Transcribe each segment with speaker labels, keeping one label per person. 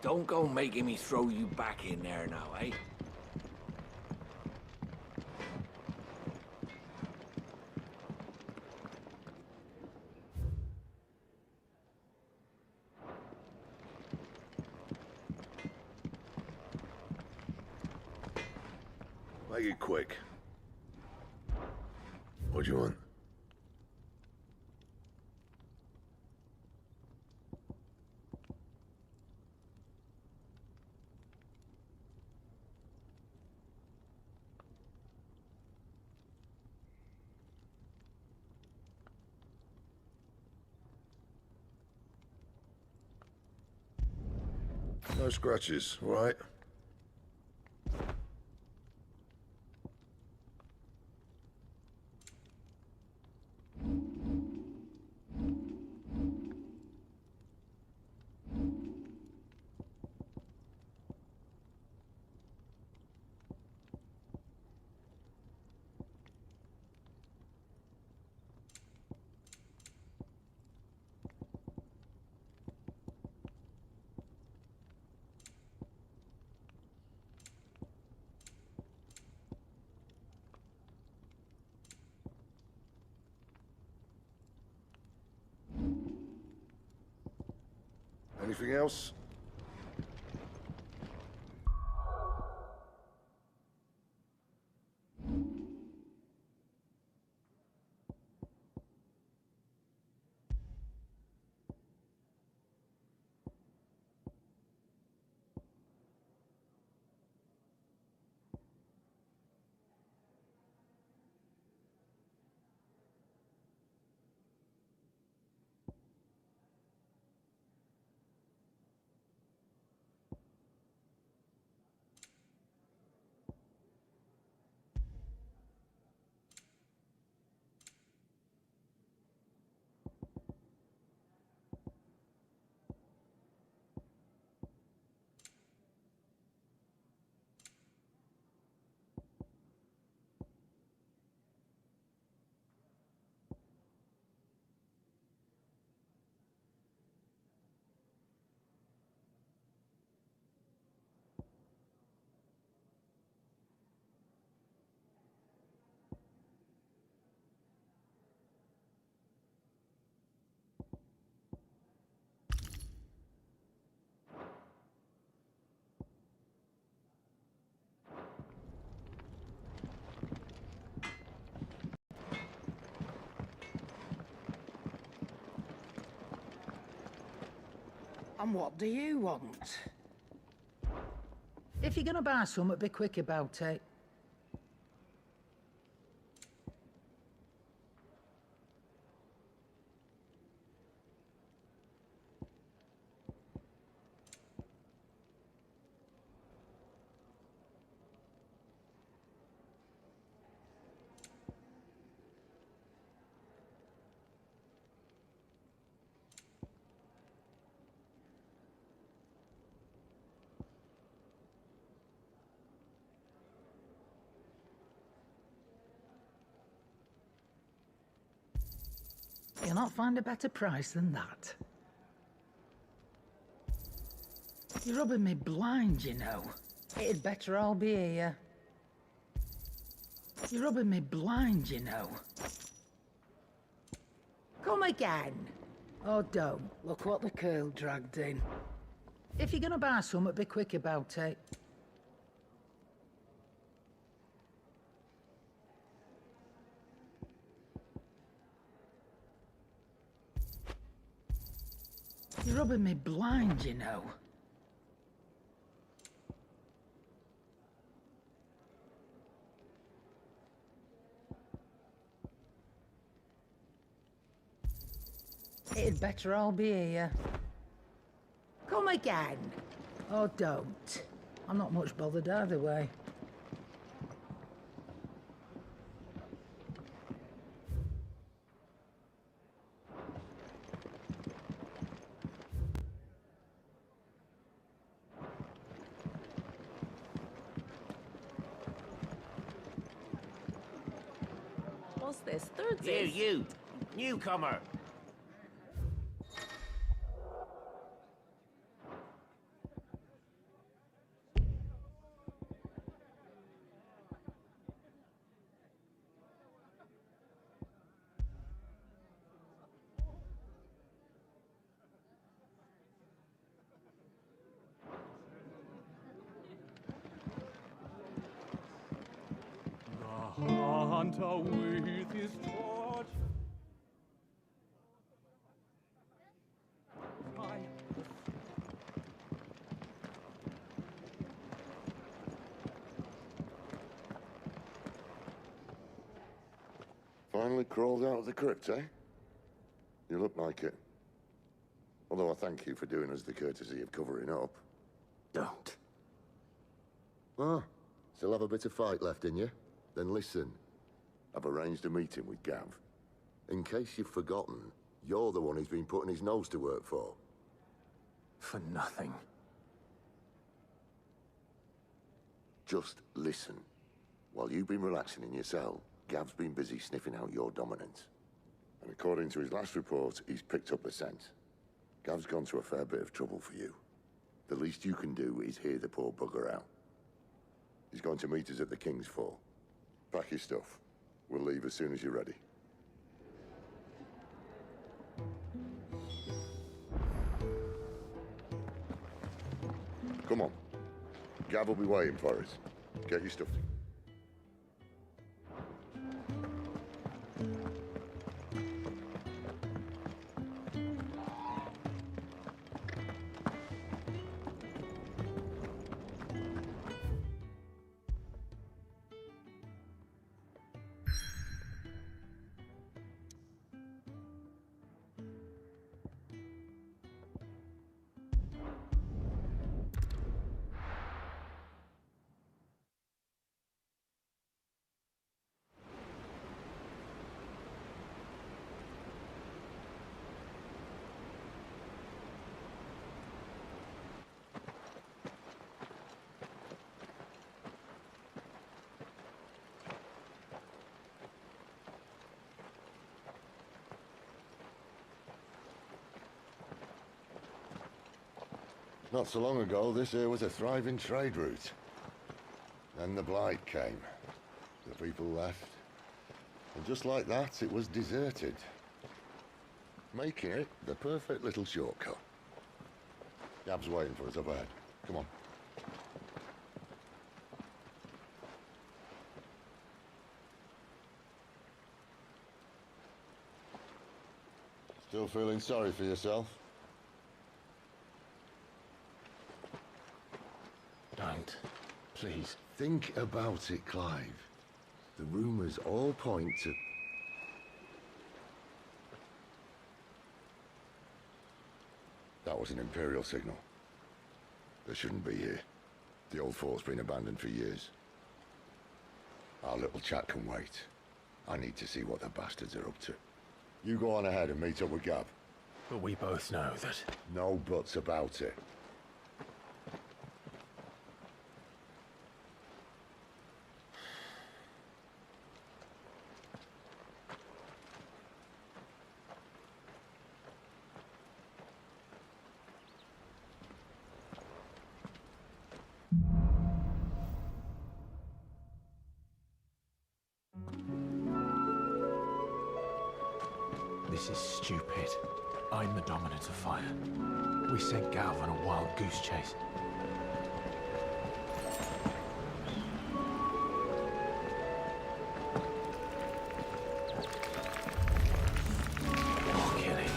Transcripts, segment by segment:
Speaker 1: Don't go making me throw you back in there now, eh?
Speaker 2: Make it quick. What do you want? No scratches, all right? Anything else?
Speaker 3: And what do you want? If you're gonna buy something, be quick about it. You'll not find a better price than that. You're rubbing me blind, you know. It'd better all be here. You're rubbing me blind, you know. Come again. Oh, don't. Look what the curl dragged in. If you're gonna buy something, be quick about it. You're rubbing me blind, you know. It'd better all be here. Come again. Oh, don't. I'm not much bothered either way.
Speaker 4: What's this? Third
Speaker 1: You, newcomer.
Speaker 5: hunter with his torch. Fire.
Speaker 2: Finally crawled out of the crypt, eh? You look like it. Although I thank you for doing us the courtesy of covering up.
Speaker 6: Don't.
Speaker 2: Ah, still have a bit of fight left in you? Then listen. I've arranged a meeting with Gav. In case you've forgotten, you're the one he's been putting his nose to work for.
Speaker 6: For nothing.
Speaker 2: Just listen. While you've been relaxing in your cell, Gav's been busy sniffing out your dominance. And according to his last report, he's picked up the scent. Gav's gone to a fair bit of trouble for you. The least you can do is hear the poor bugger out. He's going to meet us at the King's Fall. Pack your stuff. We'll leave as soon as you're ready. Come on. Gav will be waiting for us. Get your stuff. Not so long ago, this here was a thriving trade route. Then the Blight came. The people left. And just like that, it was deserted. Making it the perfect little shortcut. Gav's waiting for us up ahead. Come on. Still feeling sorry for yourself?
Speaker 6: Don't. Please.
Speaker 2: Think about it, Clive. The rumors all point to... That was an Imperial signal. They shouldn't be here. The old fort's been abandoned for years. Our little chat can wait. I need to see what the bastards are up to. You go on ahead and meet up with Gav.
Speaker 6: But we both know that...
Speaker 2: No buts about it.
Speaker 6: This is stupid. I'm the dominant of fire. We sent Gav on a wild goose chase. More killing.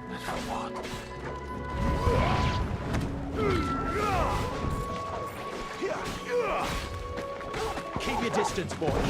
Speaker 6: And for what? Keep your distance, boy.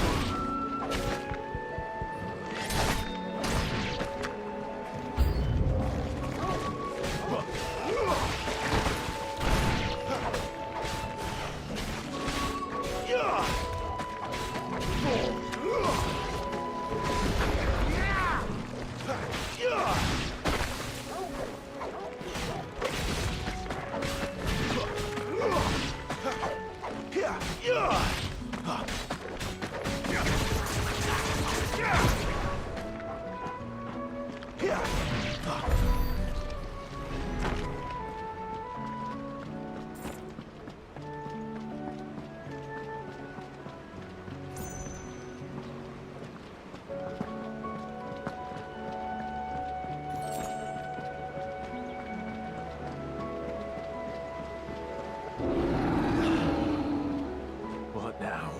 Speaker 6: What now?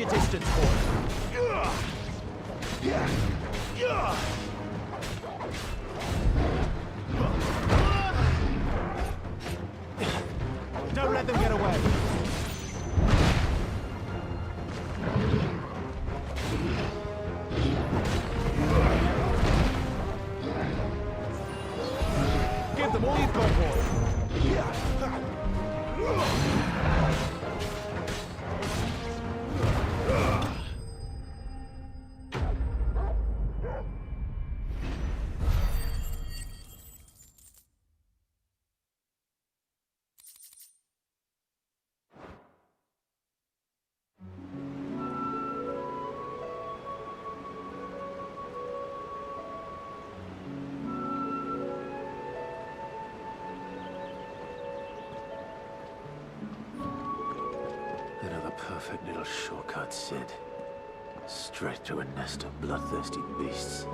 Speaker 6: your distance, boy. Don't let them get away. Give them all you've got, boy.
Speaker 1: Another perfect little shortcut, Sid. Straight to a nest of bloodthirsty beasts.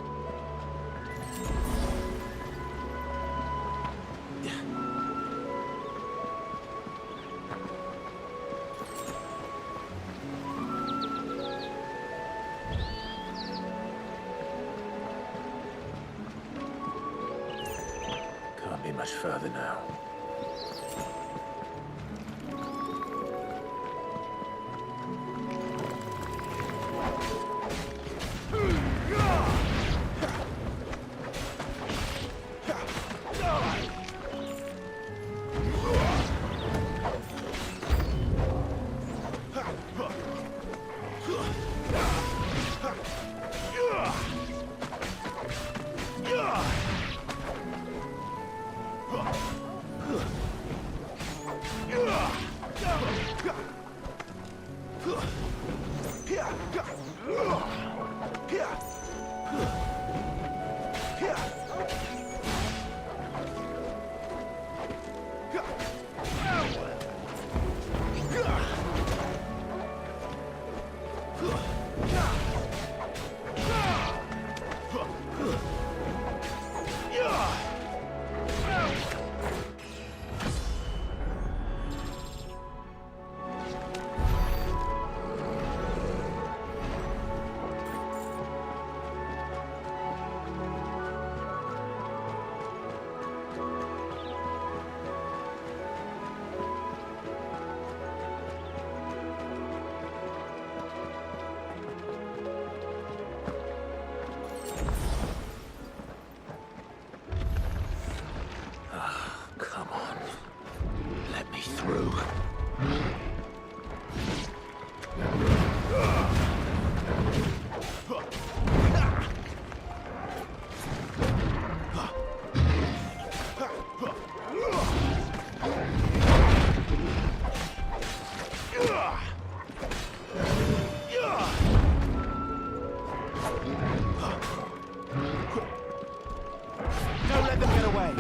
Speaker 1: Can't be much further now. Come on. Let me through.
Speaker 6: Don't let them get away.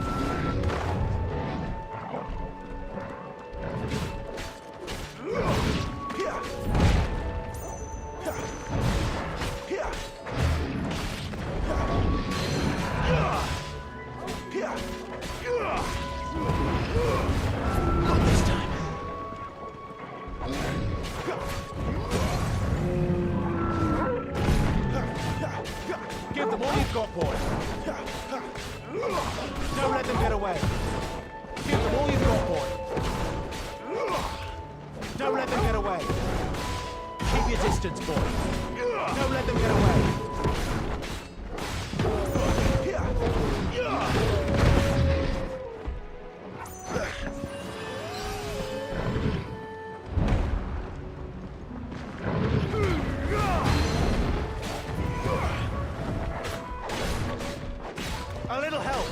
Speaker 6: Not this time. Give them all you've got, boy. Don't let them get away. Give them all you've got, boy. Don't let them get away. Keep your distance, boy. Don't let them get away. A little help.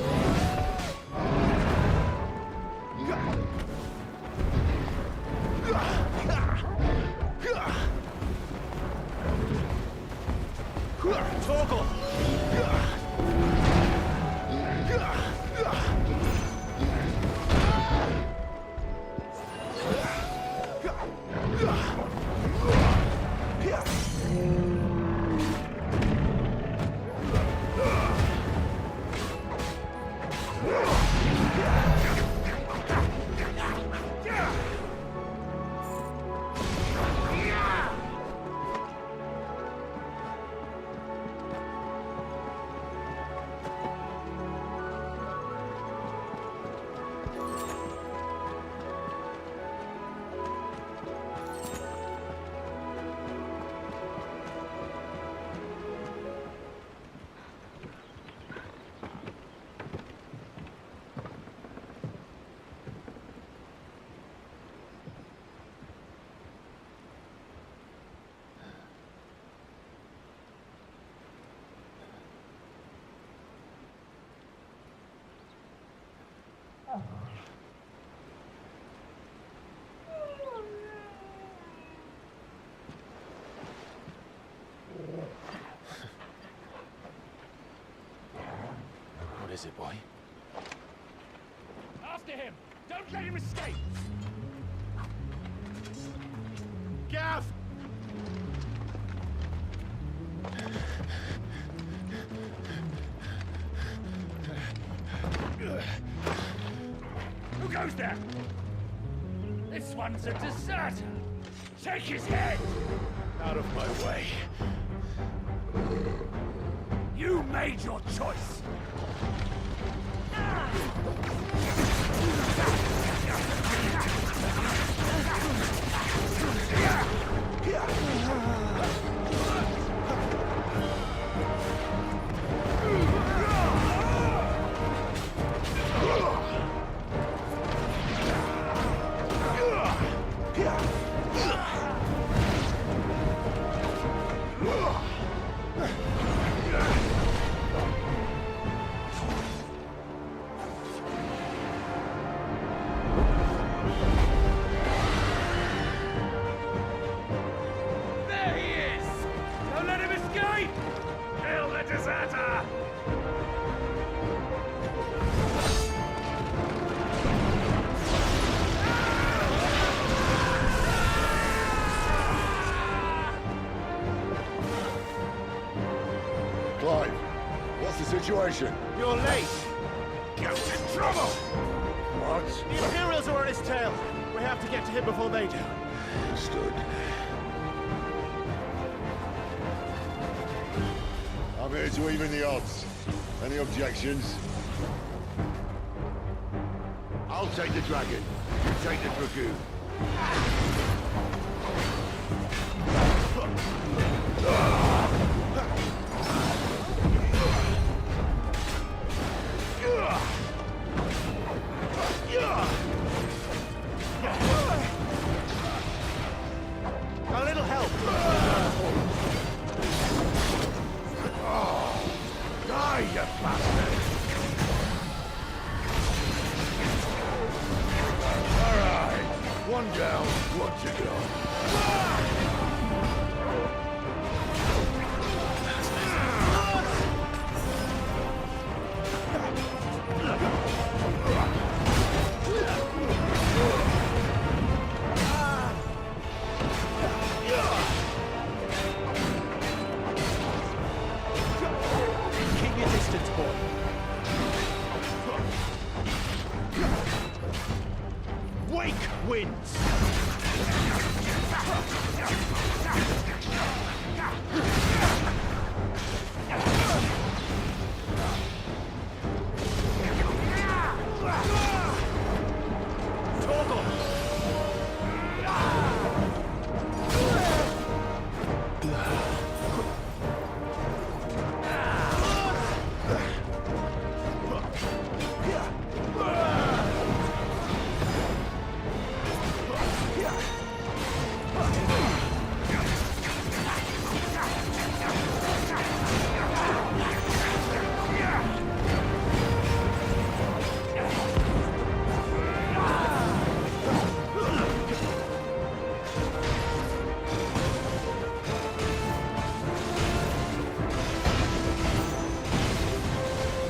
Speaker 1: visit, boy.
Speaker 5: After him! Don't let him escape! Gav! Who goes there? This one's a deserter! Take his head!
Speaker 6: Out of my way.
Speaker 5: You made your choice! There he is! Don't let him escape! Kill the deserter!
Speaker 2: Clive, what's the situation?
Speaker 5: You're late! Ghost in trouble!
Speaker 2: What?
Speaker 5: The Imperials are on his tail! We have to get to him before they do.
Speaker 2: Understood. I'm here to even the odds. Any objections? I'll take the dragon. You take the dragoon.
Speaker 5: A little help!
Speaker 2: Die, you bastard! All right. One down, one to go.
Speaker 5: Keep your distance, boy. Wake wins!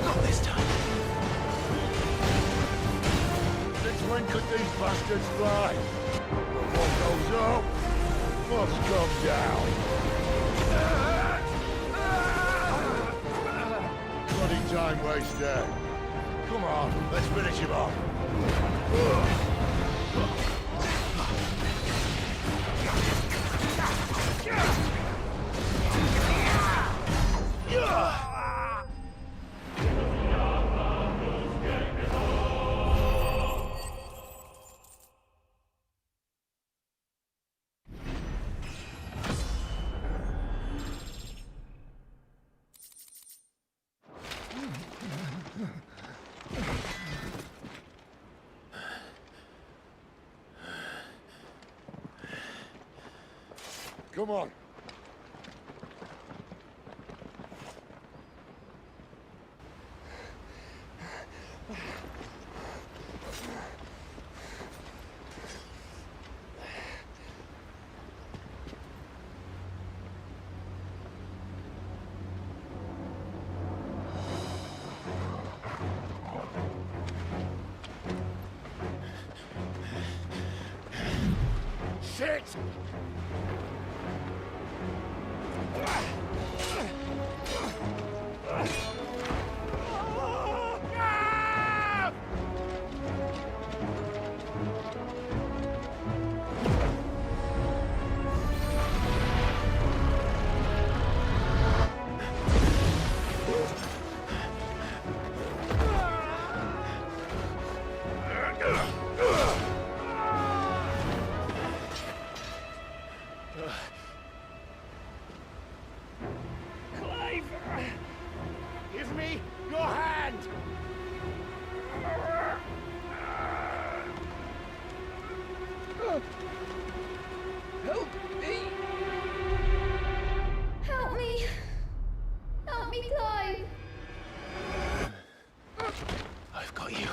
Speaker 6: Not this time.
Speaker 2: Since when could these bastards fly? What goes up must come down. Bloody time waster. Come on, let's finish him off. Come on. shit!
Speaker 5: Clive! Give me your hand! Help me!
Speaker 7: Help me! Help me, Clive!
Speaker 1: I've got you.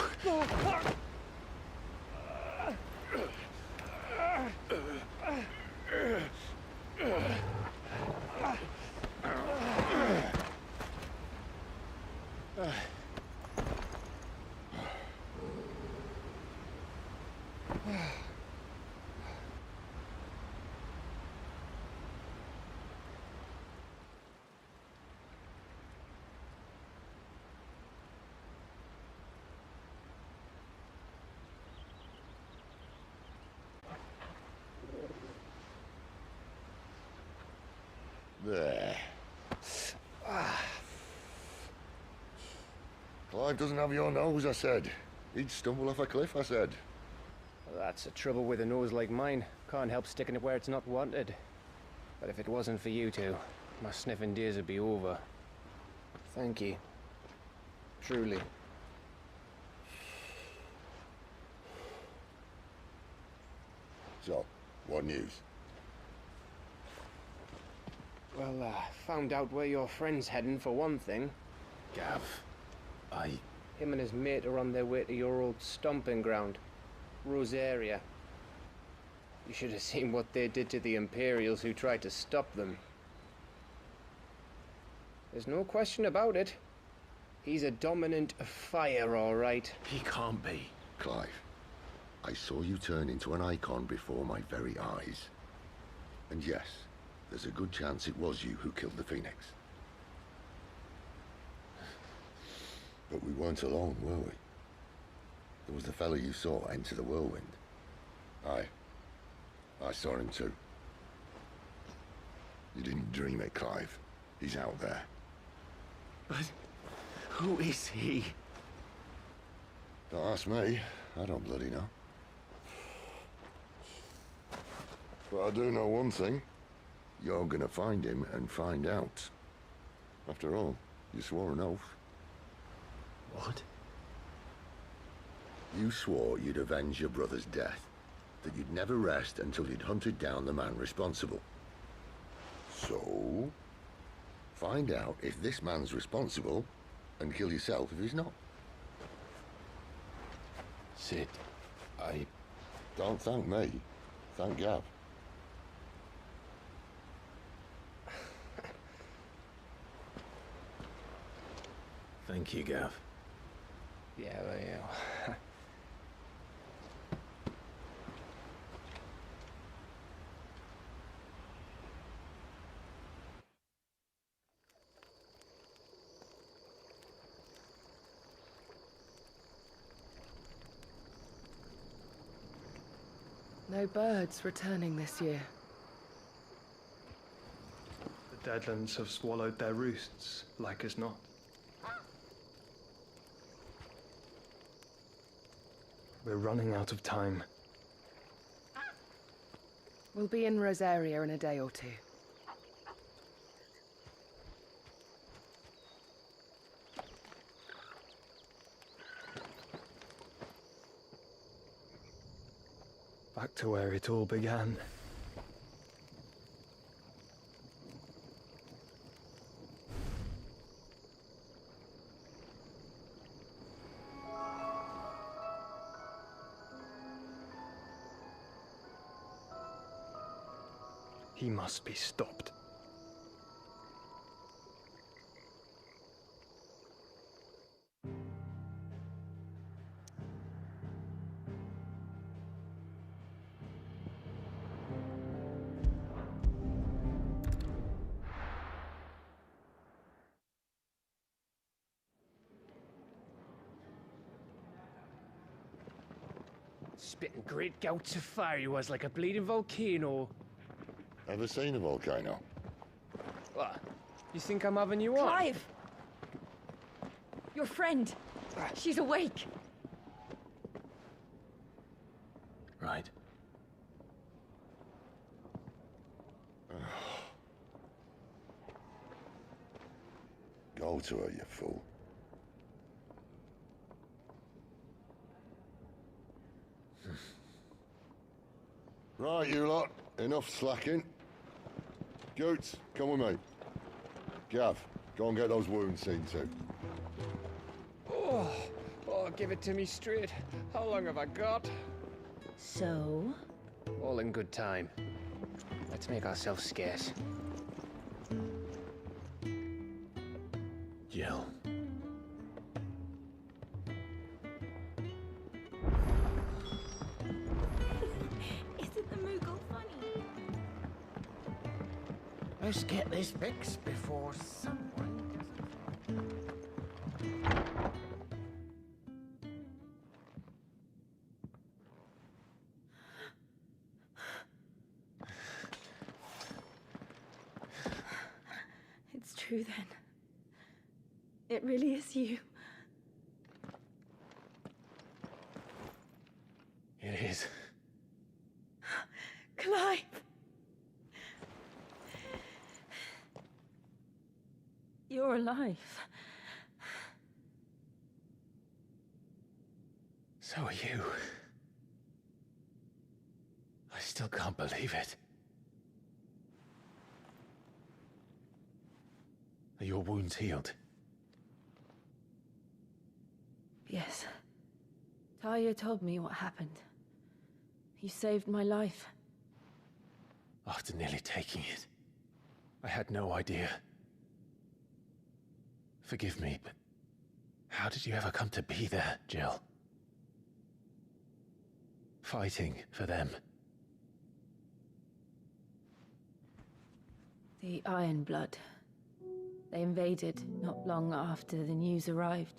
Speaker 2: There. Clive doesn't have your nose, I said. He'd stumble off a cliff, I said.
Speaker 8: That's the trouble with a nose like mine. Can't help sticking it where it's not wanted. But if it wasn't for you two, my sniffing days would be over. Thank you. Truly.
Speaker 2: So, what news?
Speaker 8: Well, found out where your friend's heading for one thing.
Speaker 1: Gav,
Speaker 8: Him and his mate are on their way to your old stomping ground, Rosaria. You should have seen what they did to the Imperials who tried to stop them. There's no question about it. He's a dominant of fire, all right.
Speaker 1: he can't be.
Speaker 2: Clive, I saw you turn into an icon before my very eyes. And yes, there's a good chance it was you who killed the Phoenix. But we weren't alone, were we? There was the fellow you saw enter the whirlwind. I saw him too. You didn't dream it, Clive. He's out there.
Speaker 1: But who is he?
Speaker 2: Don't ask me. I don't bloody know. But I do know one thing. You're gonna find him and find out. After all, you swore an oath.
Speaker 1: What?
Speaker 2: You swore you'd avenge your brother's death. That you'd never rest until you'd hunted down the man responsible. So, find out if this man's responsible and kill yourself if he's not.
Speaker 1: Sid,
Speaker 2: Don't thank me. Thank Gav.
Speaker 1: Thank you, Gav.
Speaker 8: Yeah, well, yeah.
Speaker 9: No birds returning this year.
Speaker 10: The Deadlands have swallowed their roosts, like as not. We're running out of time.
Speaker 9: We'll be in Rosaria in a day or two.
Speaker 10: Back to where it all began. He must be stopped.
Speaker 8: Spitting great gouts of fire he was, like a bleeding volcano.
Speaker 2: Ever seen a volcano?
Speaker 8: What? You think I'm having you on?
Speaker 11: Clive! Your friend. She's awake.
Speaker 1: Right.
Speaker 2: Go to her, you fool. Right, you lot. Enough slacking. Goots, come with me. Gav, go and get those wounds seen to.
Speaker 8: Oh, give it to me straight. How long have I got?
Speaker 11: So?
Speaker 8: All in good time. Let's make ourselves scarce.
Speaker 1: Jill.
Speaker 4: Isn't the Moogle funny?
Speaker 12: Let's get this fixed before someone
Speaker 11: It's true then. It really is you.
Speaker 6: It is.
Speaker 11: Clive! You're alive.
Speaker 6: So are you. I still can't believe it. Are your wounds healed?
Speaker 11: Yes. Talia told me what happened. You saved my life.
Speaker 6: After nearly taking it, I had no idea. Forgive me, but how did you ever come to be there, Jill? Fighting for them.
Speaker 11: The Iron Blood. They invaded not long after the news arrived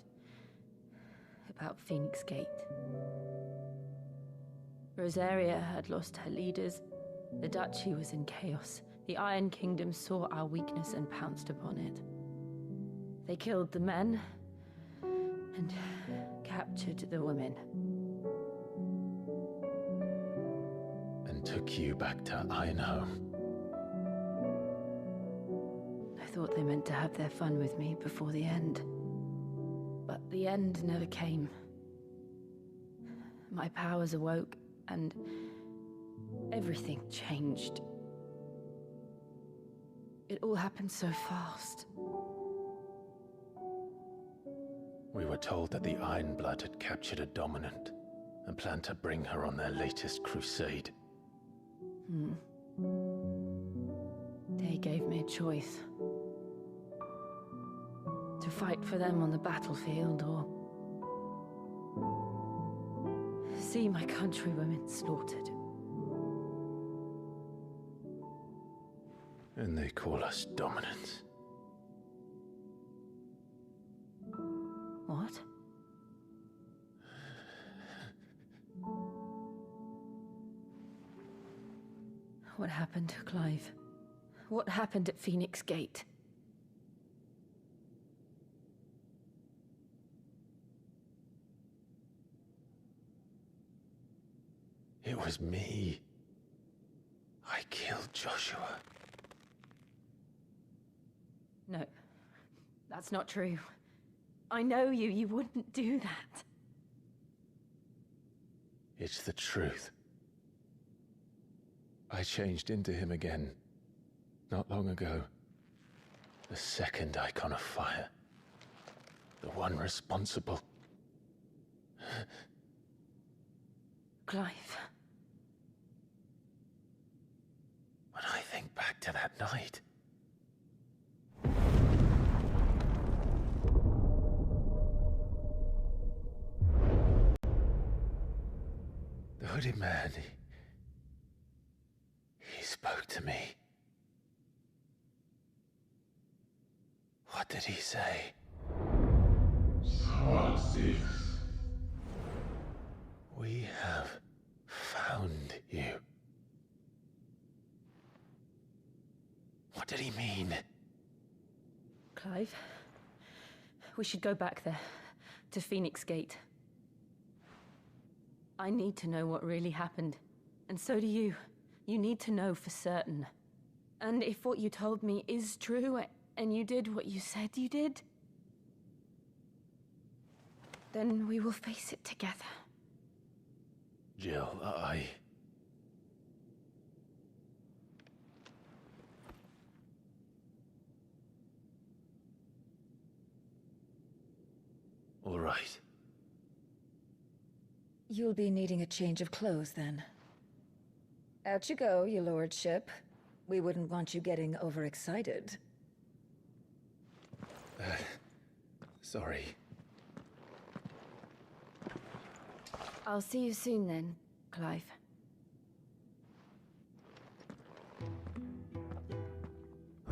Speaker 11: about Phoenix Gate. Rosaria had lost her leaders. The Duchy was in chaos. The Iron Kingdom saw our weakness and pounced upon it. They killed the men and captured the women.
Speaker 6: And took you back to Ironhome.
Speaker 11: I thought they meant to have their fun with me before the end. But the end never came. My powers awoke, and everything changed. It all happened so fast.
Speaker 6: We were told that the Iron Blood had captured a dominant and planned to bring her on their latest crusade.
Speaker 11: They gave me a choice. To fight for them on the battlefield, or see my countrywomen slaughtered.
Speaker 6: And they call us dominants.
Speaker 11: What? What happened to Clive? What happened at Phoenix Gate?
Speaker 6: It was me. I killed Joshua.
Speaker 11: No, that's not true. I know you. You wouldn't do that.
Speaker 6: It's the truth. I changed into him again, not long ago. The second icon of fire. The one responsible.
Speaker 11: Clive.
Speaker 6: When I think back to that night... The hooded man, he spoke to me. What did he say?
Speaker 13: Smart 6.
Speaker 6: We have What did he mean?
Speaker 11: Clive, we should go back there, to Phoenix Gate. I need to know what really happened, and so do you. You need to know for certain. And if what you told me is true, and you did what you said you did, then we will face it together.
Speaker 6: Jill, All right.
Speaker 13: You'll be needing a change of clothes, then. Out you go, your lordship. We wouldn't want you getting overexcited.
Speaker 6: Sorry.
Speaker 11: I'll see you soon then, Clive.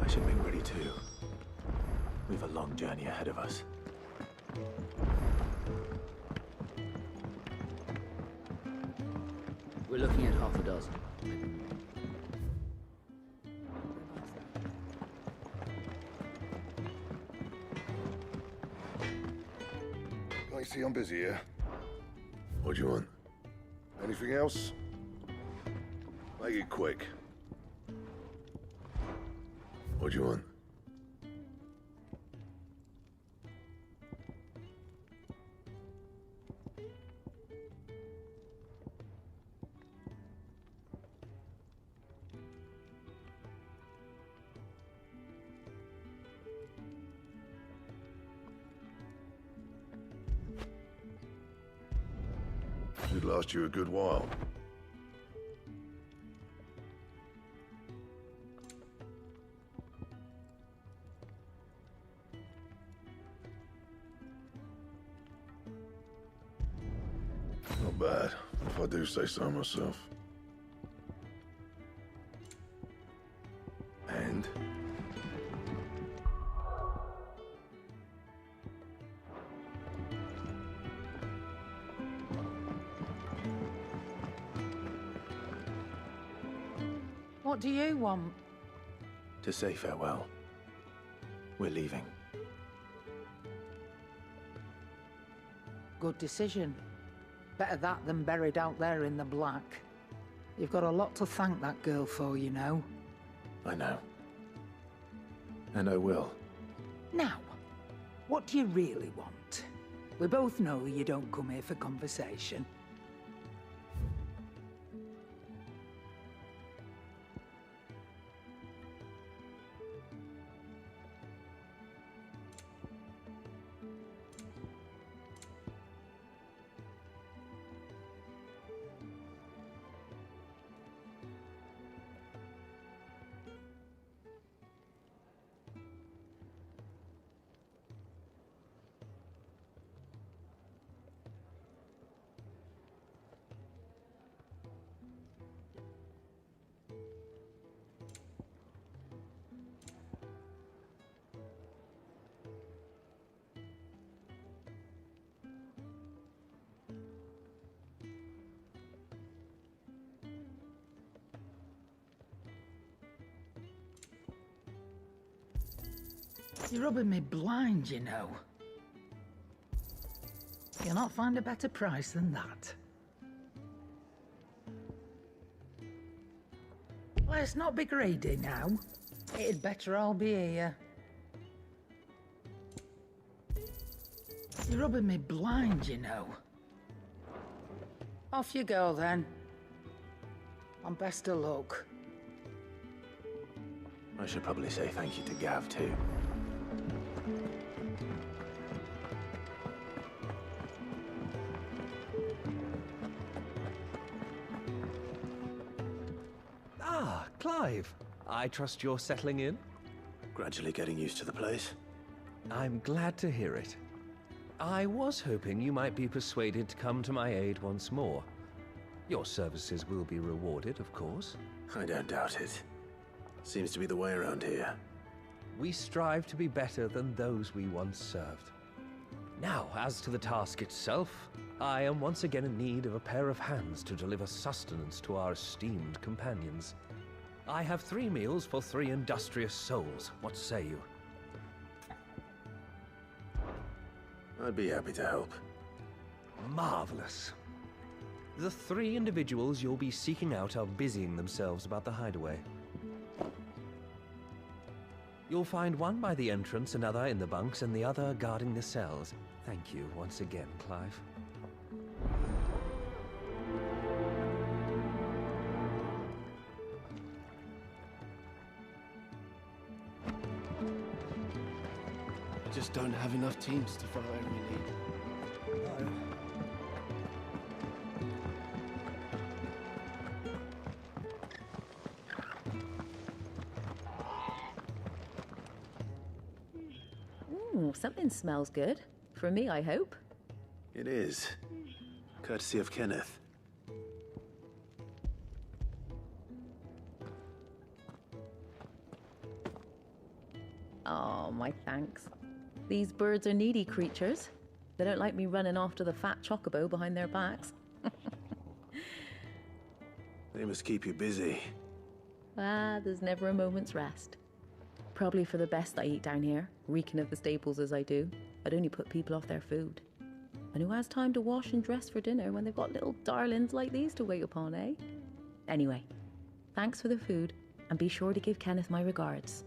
Speaker 1: I should be ready too. We've a long journey ahead of us.
Speaker 14: We're looking at half a dozen.
Speaker 2: I see I'm busy here. What do you want? Anything else? Make it quick. What do you want? Should last you a good while. Not bad, if I do say so myself. And?
Speaker 3: What do you want?
Speaker 1: To say farewell. We're leaving.
Speaker 3: Good decision. Better that than buried out there in the black. You've got a lot to thank that girl for, you know.
Speaker 1: I know. And I will.
Speaker 3: Now, what do you really want? We both know you don't come here for conversation. You're rubbing me blind, you know. You'll not find a better price than that. Let's not be greedy now. It'd better all be here. You're rubbing me blind, you know. Off you go, then. And best of luck.
Speaker 1: I should probably say thank you to Gav, too.
Speaker 15: Ah, Clive. I trust you're settling in?
Speaker 1: Gradually getting used to the place.
Speaker 15: I'm glad to hear it. I was hoping you might be persuaded to come to my aid once more. Your services will be rewarded, of course.
Speaker 1: I don't doubt it. Seems to be the way around here.
Speaker 15: We strive to be better than those we once served. Now, as to the task itself, I am once again in need of a pair of hands to deliver sustenance to our esteemed companions. I have 3 meals for 3 industrious souls. What say you?
Speaker 6: I'd be happy to help.
Speaker 15: Marvelous. The 3 individuals you'll be seeking out are busying themselves about the hideaway. You'll find one by the entrance, another in the bunks, and the other guarding the cells. Thank you once again, Clive.
Speaker 14: I just don't have enough teams to follow every lead.
Speaker 11: Ooh, something smells good. For me, I hope.
Speaker 6: It is. Courtesy of Kenneth.
Speaker 11: Oh, my thanks. These birds are needy creatures. They don't like me running after the fat chocobo behind their backs.
Speaker 6: They must keep you busy.
Speaker 11: Ah, there's never a moment's rest. Probably for the best I eat down here, reeking of the staples as I do. I'd only put people off their food. And who has time to wash and dress for dinner when they've got little darlings like these to wait upon, eh? Anyway, thanks for the food, and be sure to give Kenneth my regards.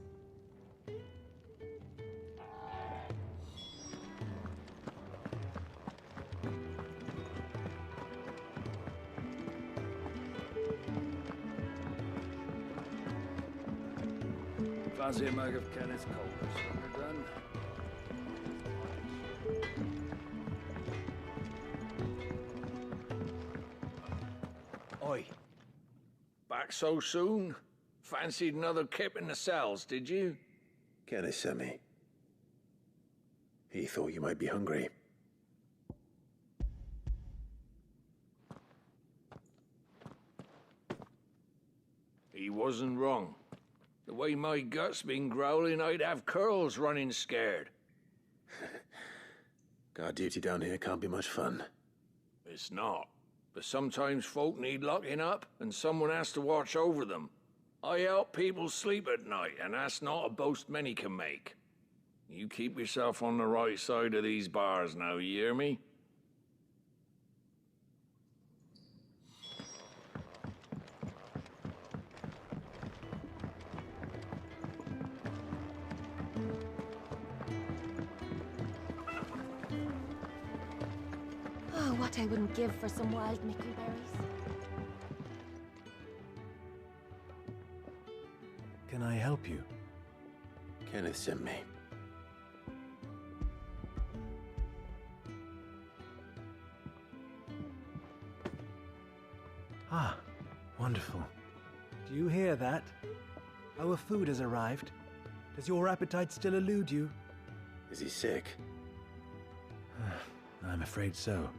Speaker 5: Fancy a mug of Kenneth Cole's when you're done. Oi. Back so soon? Fancied another kip in the cells, did you?
Speaker 6: Kenneth sent me. He thought you might be hungry.
Speaker 5: He wasn't wrong. The way my gut's been growling, I'd have curls running scared.
Speaker 6: Guard duty down here can't be much fun.
Speaker 5: It's not. But sometimes folk need locking up, and someone has to watch over them. I help people sleep at night, and that's not a boast many can make. You keep yourself on the right side of these bars now, you hear me?
Speaker 4: Oh, what I wouldn't give for some wild mickleberries.
Speaker 1: Can I help you?
Speaker 6: Kenneth sent me.
Speaker 1: Ah, wonderful. Do you hear that? Our food has arrived. Does your appetite still elude you?
Speaker 6: Is he sick?
Speaker 1: I'm afraid so.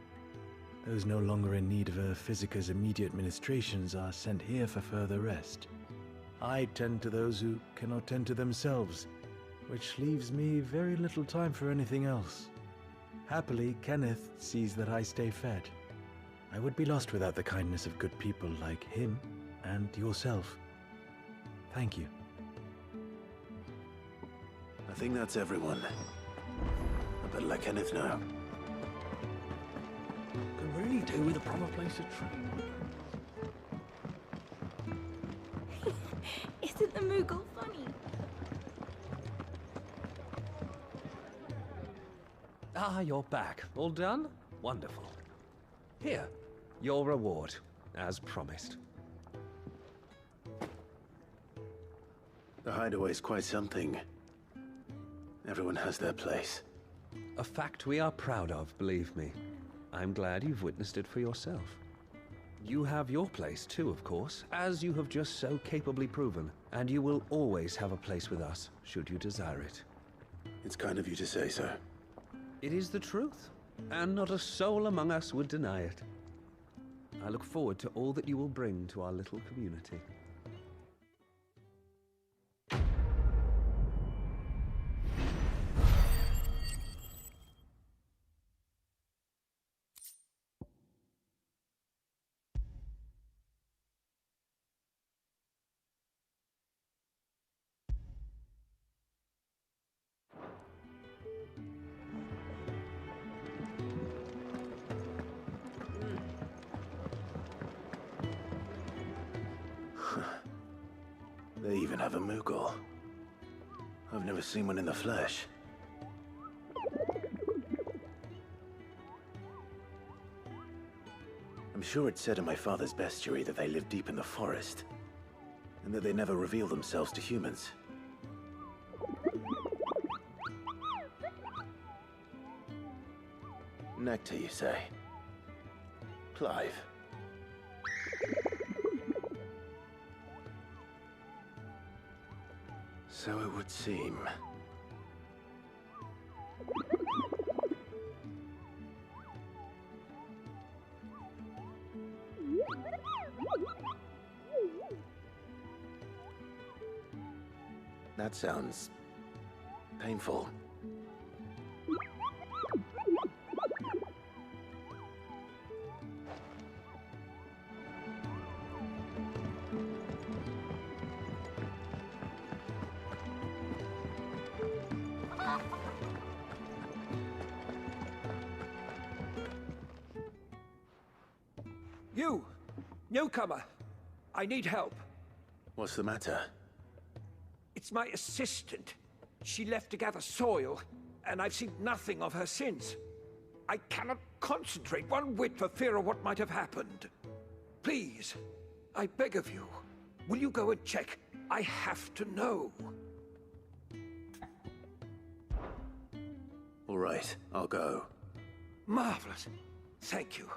Speaker 1: Those no longer in need of a Physica's immediate ministrations are sent here for further rest. I tend to those who cannot tend to themselves, which leaves me very little time for anything else. Happily, Kenneth sees that I stay fed. I would be lost without the kindness of good people like him and yourself. Thank you.
Speaker 6: I think that's everyone. I better let Kenneth know.
Speaker 14: Could really do with a proper place to train.
Speaker 4: Isn't the Moogle funny?
Speaker 15: Ah, you're back. All done? Wonderful. Here, your reward, as promised.
Speaker 6: The hideaway's quite something. Everyone has their place.
Speaker 15: A fact we are proud of, believe me. I'm glad you've witnessed it for yourself. You have your place too, of course, as you have just so capably proven, and you will always have a place with us, should you desire it.
Speaker 6: It's kind of you to say so.
Speaker 15: It is the truth, and not a soul among us would deny it. I look forward to all that you will bring to our little community.
Speaker 1: They even have a Moogle. I've never seen one in the flesh. I'm sure it said in my father's bestiary that they live deep in the forest, and that they never reveal themselves to humans. Nectar, you say? Clive. So it would seem. That sounds painful.
Speaker 16: You! Newcomer! I need help.
Speaker 1: What's the matter?
Speaker 16: It's my assistant. She left to gather soil, and I've seen nothing of her since. I cannot concentrate one whit for fear of what might have happened. Please, I beg of you, will you go and check? I have to know.
Speaker 1: All right, I'll go.
Speaker 16: Marvelous. Thank you.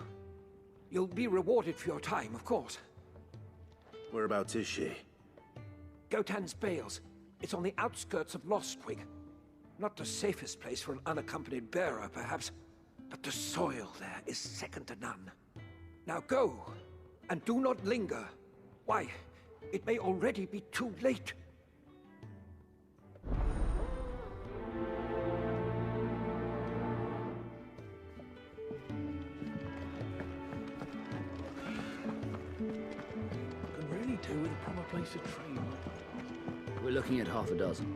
Speaker 16: You'll be rewarded for your time, of course.
Speaker 1: Whereabouts is she?
Speaker 16: Gotan's Bales. It's on the outskirts of Lostwing. Not the safest place for an unaccompanied bearer, perhaps, but the soil there is second to none. Now go, and do not linger. Why, it may already be too late.
Speaker 14: Could really do with a proper place to train.
Speaker 17: We're looking at half a dozen.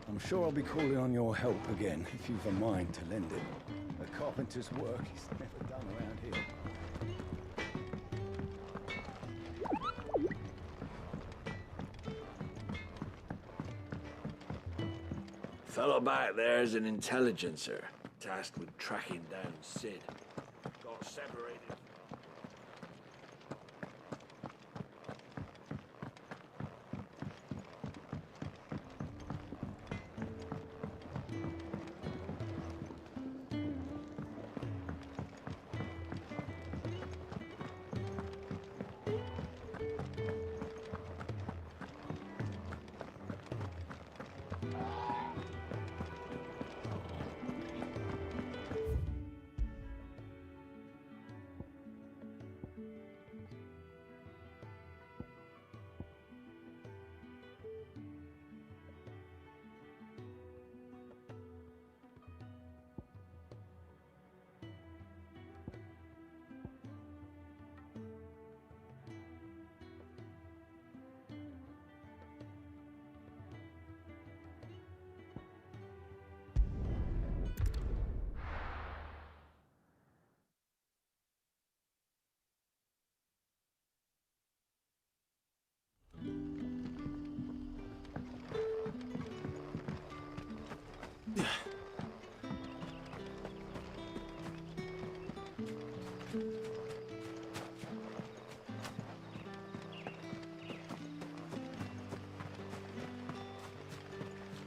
Speaker 18: I'm sure I'll be calling on your help again, if you've a mind to lend it. A carpenter's work is never done around here.
Speaker 5: Fellow back there is an intelligencer, tasked with tracking down Sid. Got separated.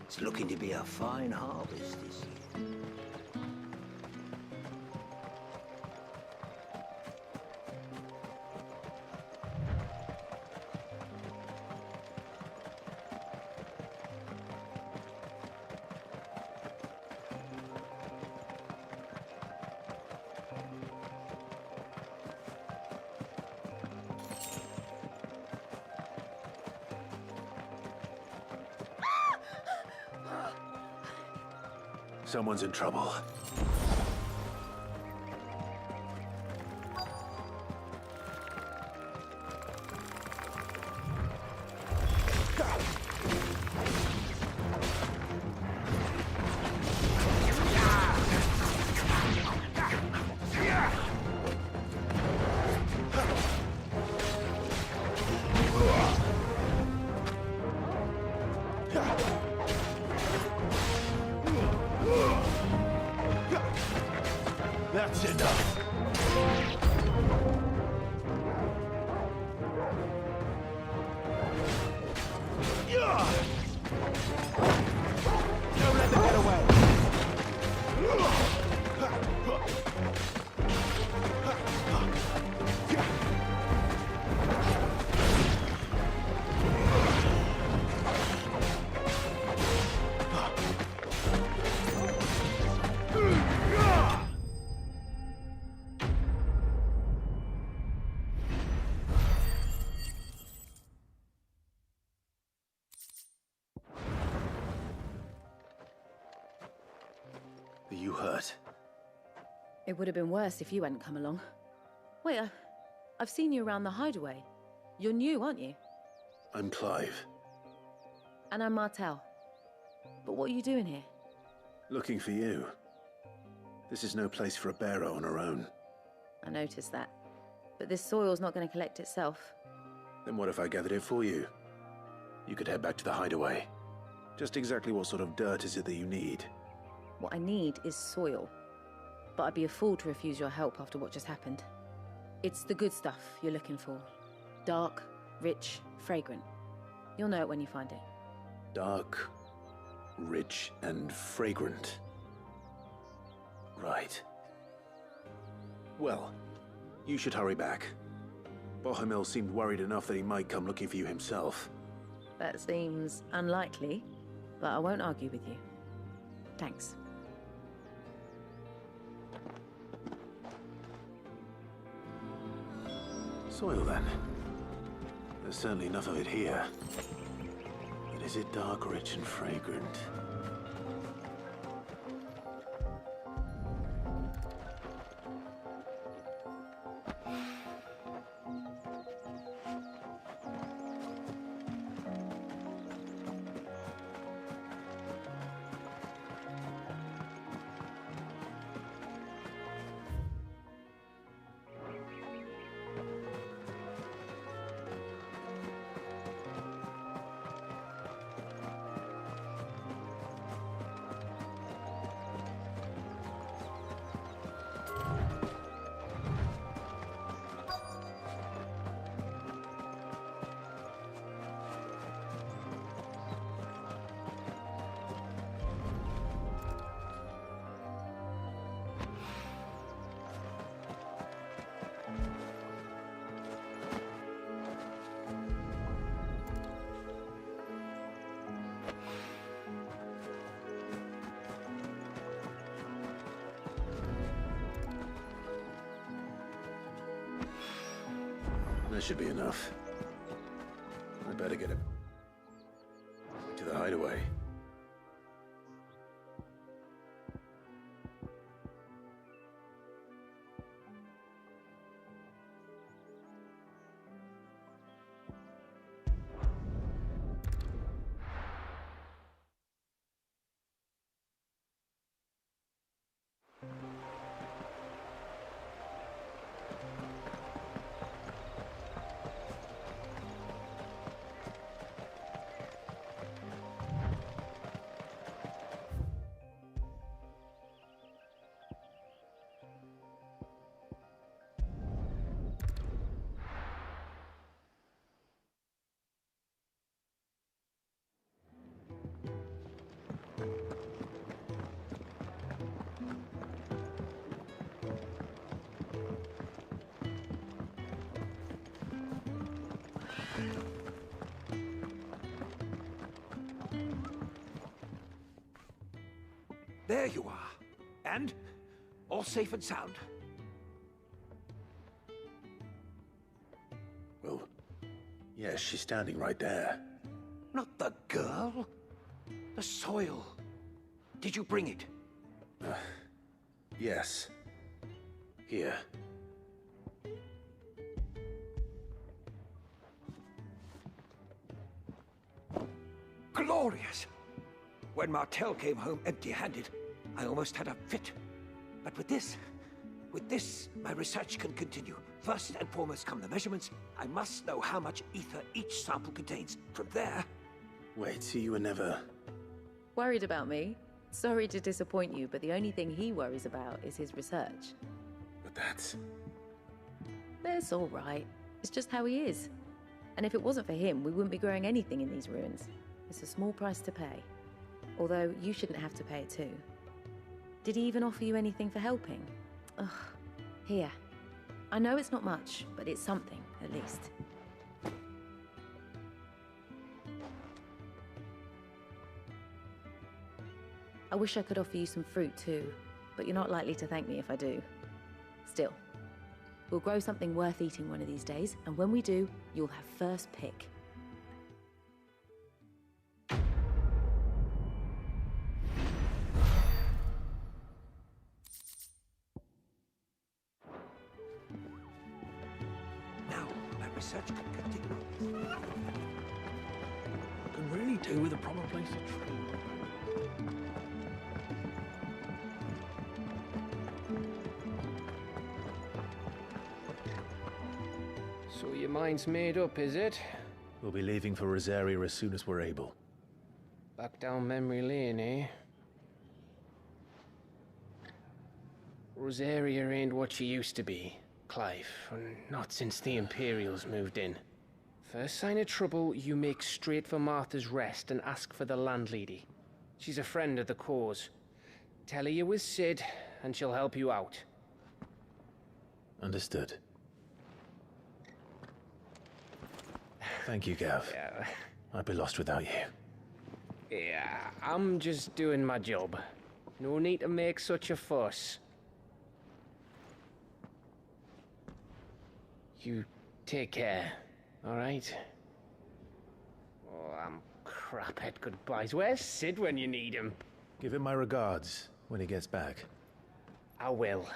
Speaker 12: It's looking to be a fine harvest this year.
Speaker 6: Someone's in trouble.
Speaker 14: That's enough. Don't let them get away.
Speaker 6: Are you hurt?
Speaker 11: It would have been worse if you hadn't come along. Wait, I've seen you around the hideaway. You're new, aren't you?
Speaker 6: I'm Clive.
Speaker 11: And I'm Martel. But what are you doing here?
Speaker 6: Looking for you. This is no place for a bearer on her own.
Speaker 11: I noticed that. But this soil's not going to collect itself.
Speaker 6: Then what if I gathered it for you? You could head back to the hideaway. Just exactly what sort of dirt is it that you need?
Speaker 11: What I need is soil. But I'd be a fool to refuse your help after what just happened. It's the good stuff you're looking for. Dark, rich, fragrant. You'll know it when you find it.
Speaker 6: Dark, rich, and fragrant. Right. Well, you should hurry back. Bohemil seemed worried enough that he might come looking for you himself.
Speaker 11: That seems unlikely, but I won't argue with you. Thanks.
Speaker 6: Soil, then. There's certainly enough of it here. But is it dark, rich, and fragrant? That should be enough. I better get it to the hideaway.
Speaker 16: There you are. And? All safe and sound?
Speaker 6: Well, yes, she's standing right there.
Speaker 16: Not the girl. The soil. Did you bring it?
Speaker 6: Yes. Here.
Speaker 16: Glorious! When Martel came home empty-handed, I almost had a fit. But with this, my research can continue. First and foremost come the measurements. I must know how much ether each sample contains. From there...
Speaker 6: Wait, so you were never...
Speaker 11: Worried about me? Sorry to disappoint you, but the only thing he worries about is his research.
Speaker 6: But that's...
Speaker 11: That's all right. It's just how he is. And if it wasn't for him, we wouldn't be growing anything in these ruins. It's a small price to pay. Although, you shouldn't have to pay it too. Did he even offer you anything for helping? Ugh. Here. I know it's not much, but it's something, at least. I wish I could offer you some fruit too, but you're not likely to thank me if I do. Still, we'll grow something worth eating one of these days, and when we do, you'll have first pick.
Speaker 16: Now, my research can continue.
Speaker 6: Can really do with a proper place to train.
Speaker 8: So your mind's made up, is it?
Speaker 6: We'll be leaving for Rosaria as soon as we're able.
Speaker 8: Back down memory lane, eh? Rosaria ain't what she used to be, Clive. Not since the Imperials moved in. First sign of trouble, you make straight for Martha's Rest and ask for the landlady. She's a friend of the cause. Tell her you was Sid, and she'll help you out.
Speaker 6: Understood. Thank you, Gav.
Speaker 8: Yeah.
Speaker 6: I'd be lost without you.
Speaker 8: Yeah, I'm just doing my job. No need to make such a fuss. You take care, all right? Oh, I'm crap at goodbyes. Where's Sid when you need him?
Speaker 6: Give him my regards when he gets back.
Speaker 8: I will.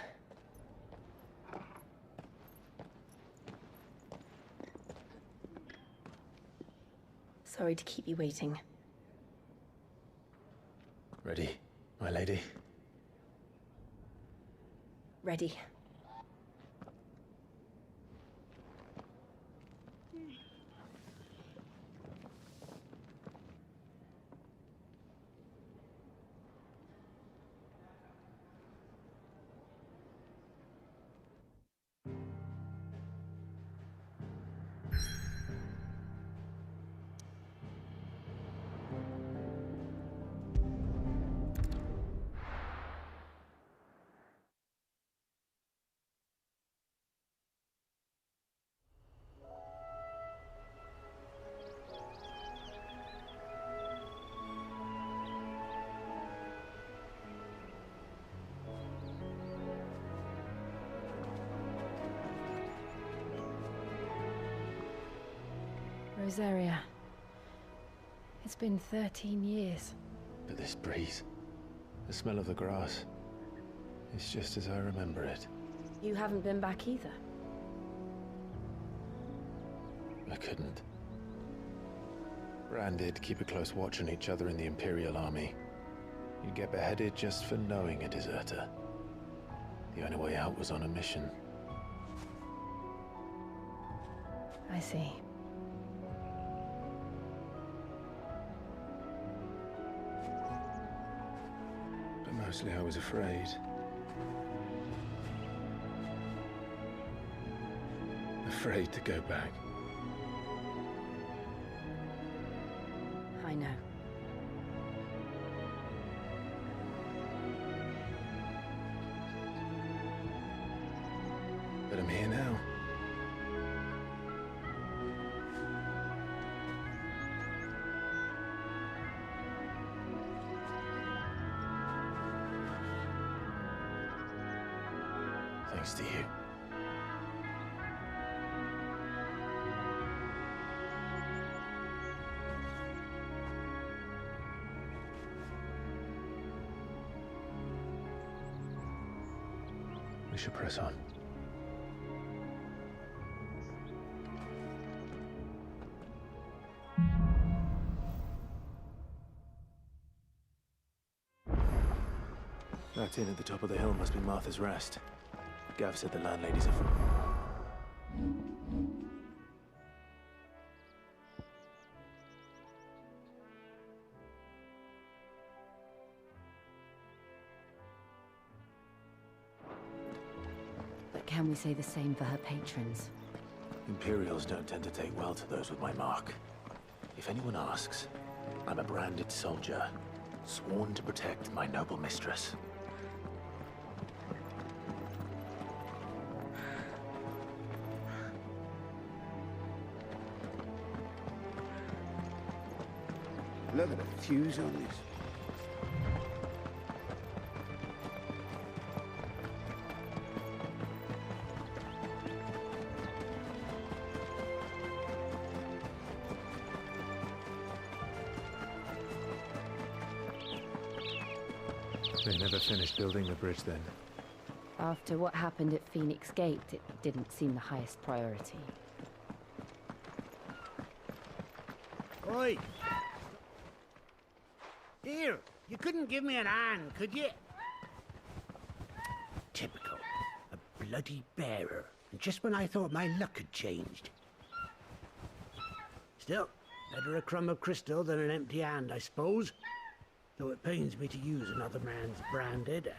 Speaker 11: Sorry to keep you waiting.
Speaker 6: Ready, my lady?
Speaker 11: Ready. Rosaria. It's been 13 years.
Speaker 6: But this breeze, the smell of the grass, it's just as I remember it.
Speaker 11: You haven't been back either.
Speaker 6: I couldn't. Rand did keep a close watch on each other in the Imperial Army. You'd get beheaded just for knowing a deserter. The only way out was on a mission.
Speaker 11: I see.
Speaker 6: But mostly I was afraid. Afraid to go back.
Speaker 11: I know.
Speaker 6: But I'm here now. Thanks to you. We should press on. That inn at the top of the hill must be Martha's Rest. Gav said the landladies are from...
Speaker 11: But can we say the same for her patrons?
Speaker 6: Imperials don't tend to take well to those with my mark. If anyone asks, I'm a branded soldier, sworn to protect my noble mistress.
Speaker 12: Look at the fuse on this.
Speaker 6: They never finished building the bridge then.
Speaker 11: After what happened at Phoenix Gate, it didn't seem the highest priority.
Speaker 19: Oi! Here, you couldn't give me an hand, could you? Typical. A bloody bearer. And just when I thought my luck had changed. Still, better a crumb of crystal than an empty hand, I suppose. Though it pains me to use another man's branded.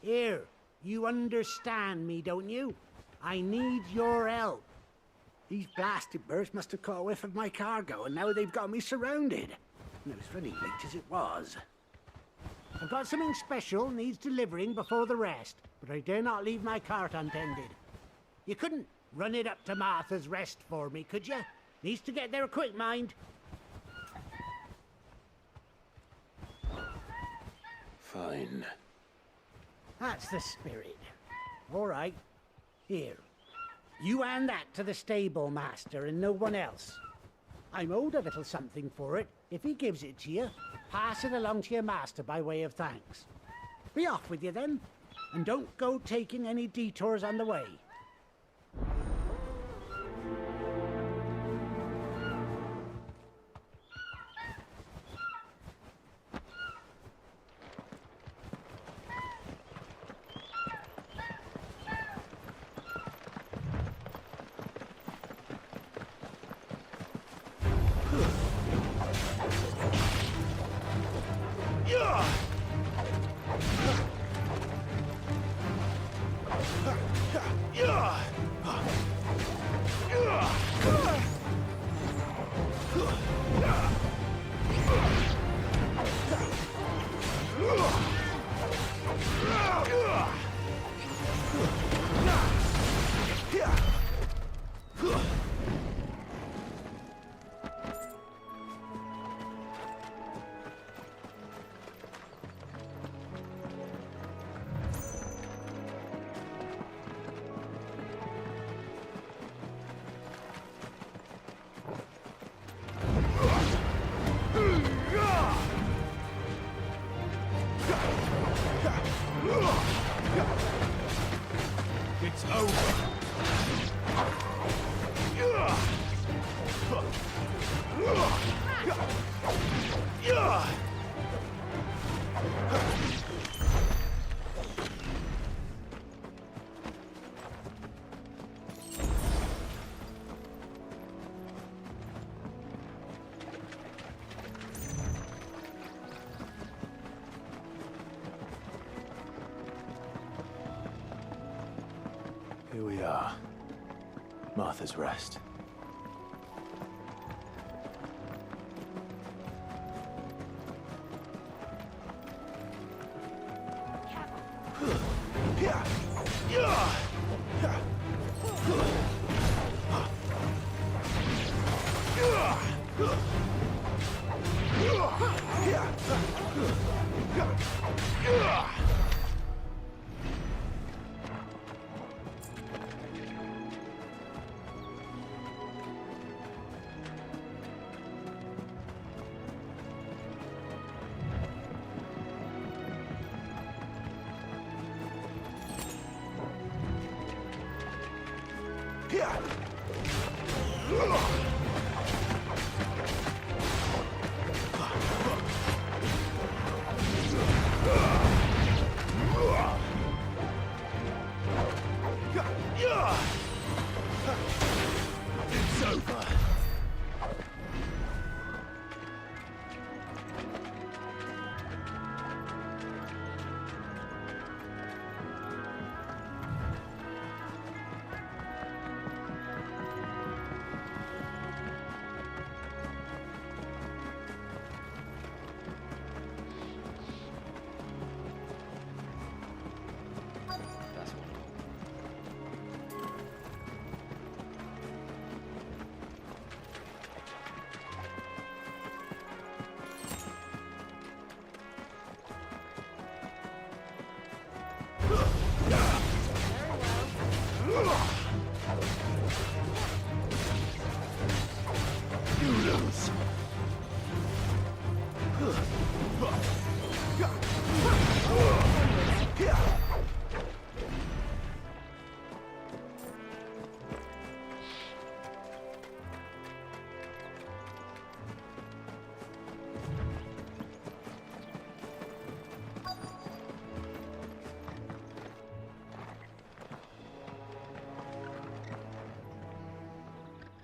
Speaker 19: Here, you understand me, don't you? I need your help. These blasted birds must have caught a whiff of my cargo, and now they've got me surrounded. And it was running late as it was. I've got something special needs delivering before the rest, but I dare not leave my cart untended. You couldn't run it up to Martha's Rest for me, could you? Needs to get there quick, mind.
Speaker 6: Fine.
Speaker 19: That's the spirit. All right. Here. You hand that to the stable master and no one else. I'm owed a little something for it. If he gives it to you, pass it along to your master by way of thanks. Be off with you then, and don't go taking any detours on the way.
Speaker 20: It's over.
Speaker 6: Here we are. Martha's Rest.
Speaker 14: It's over.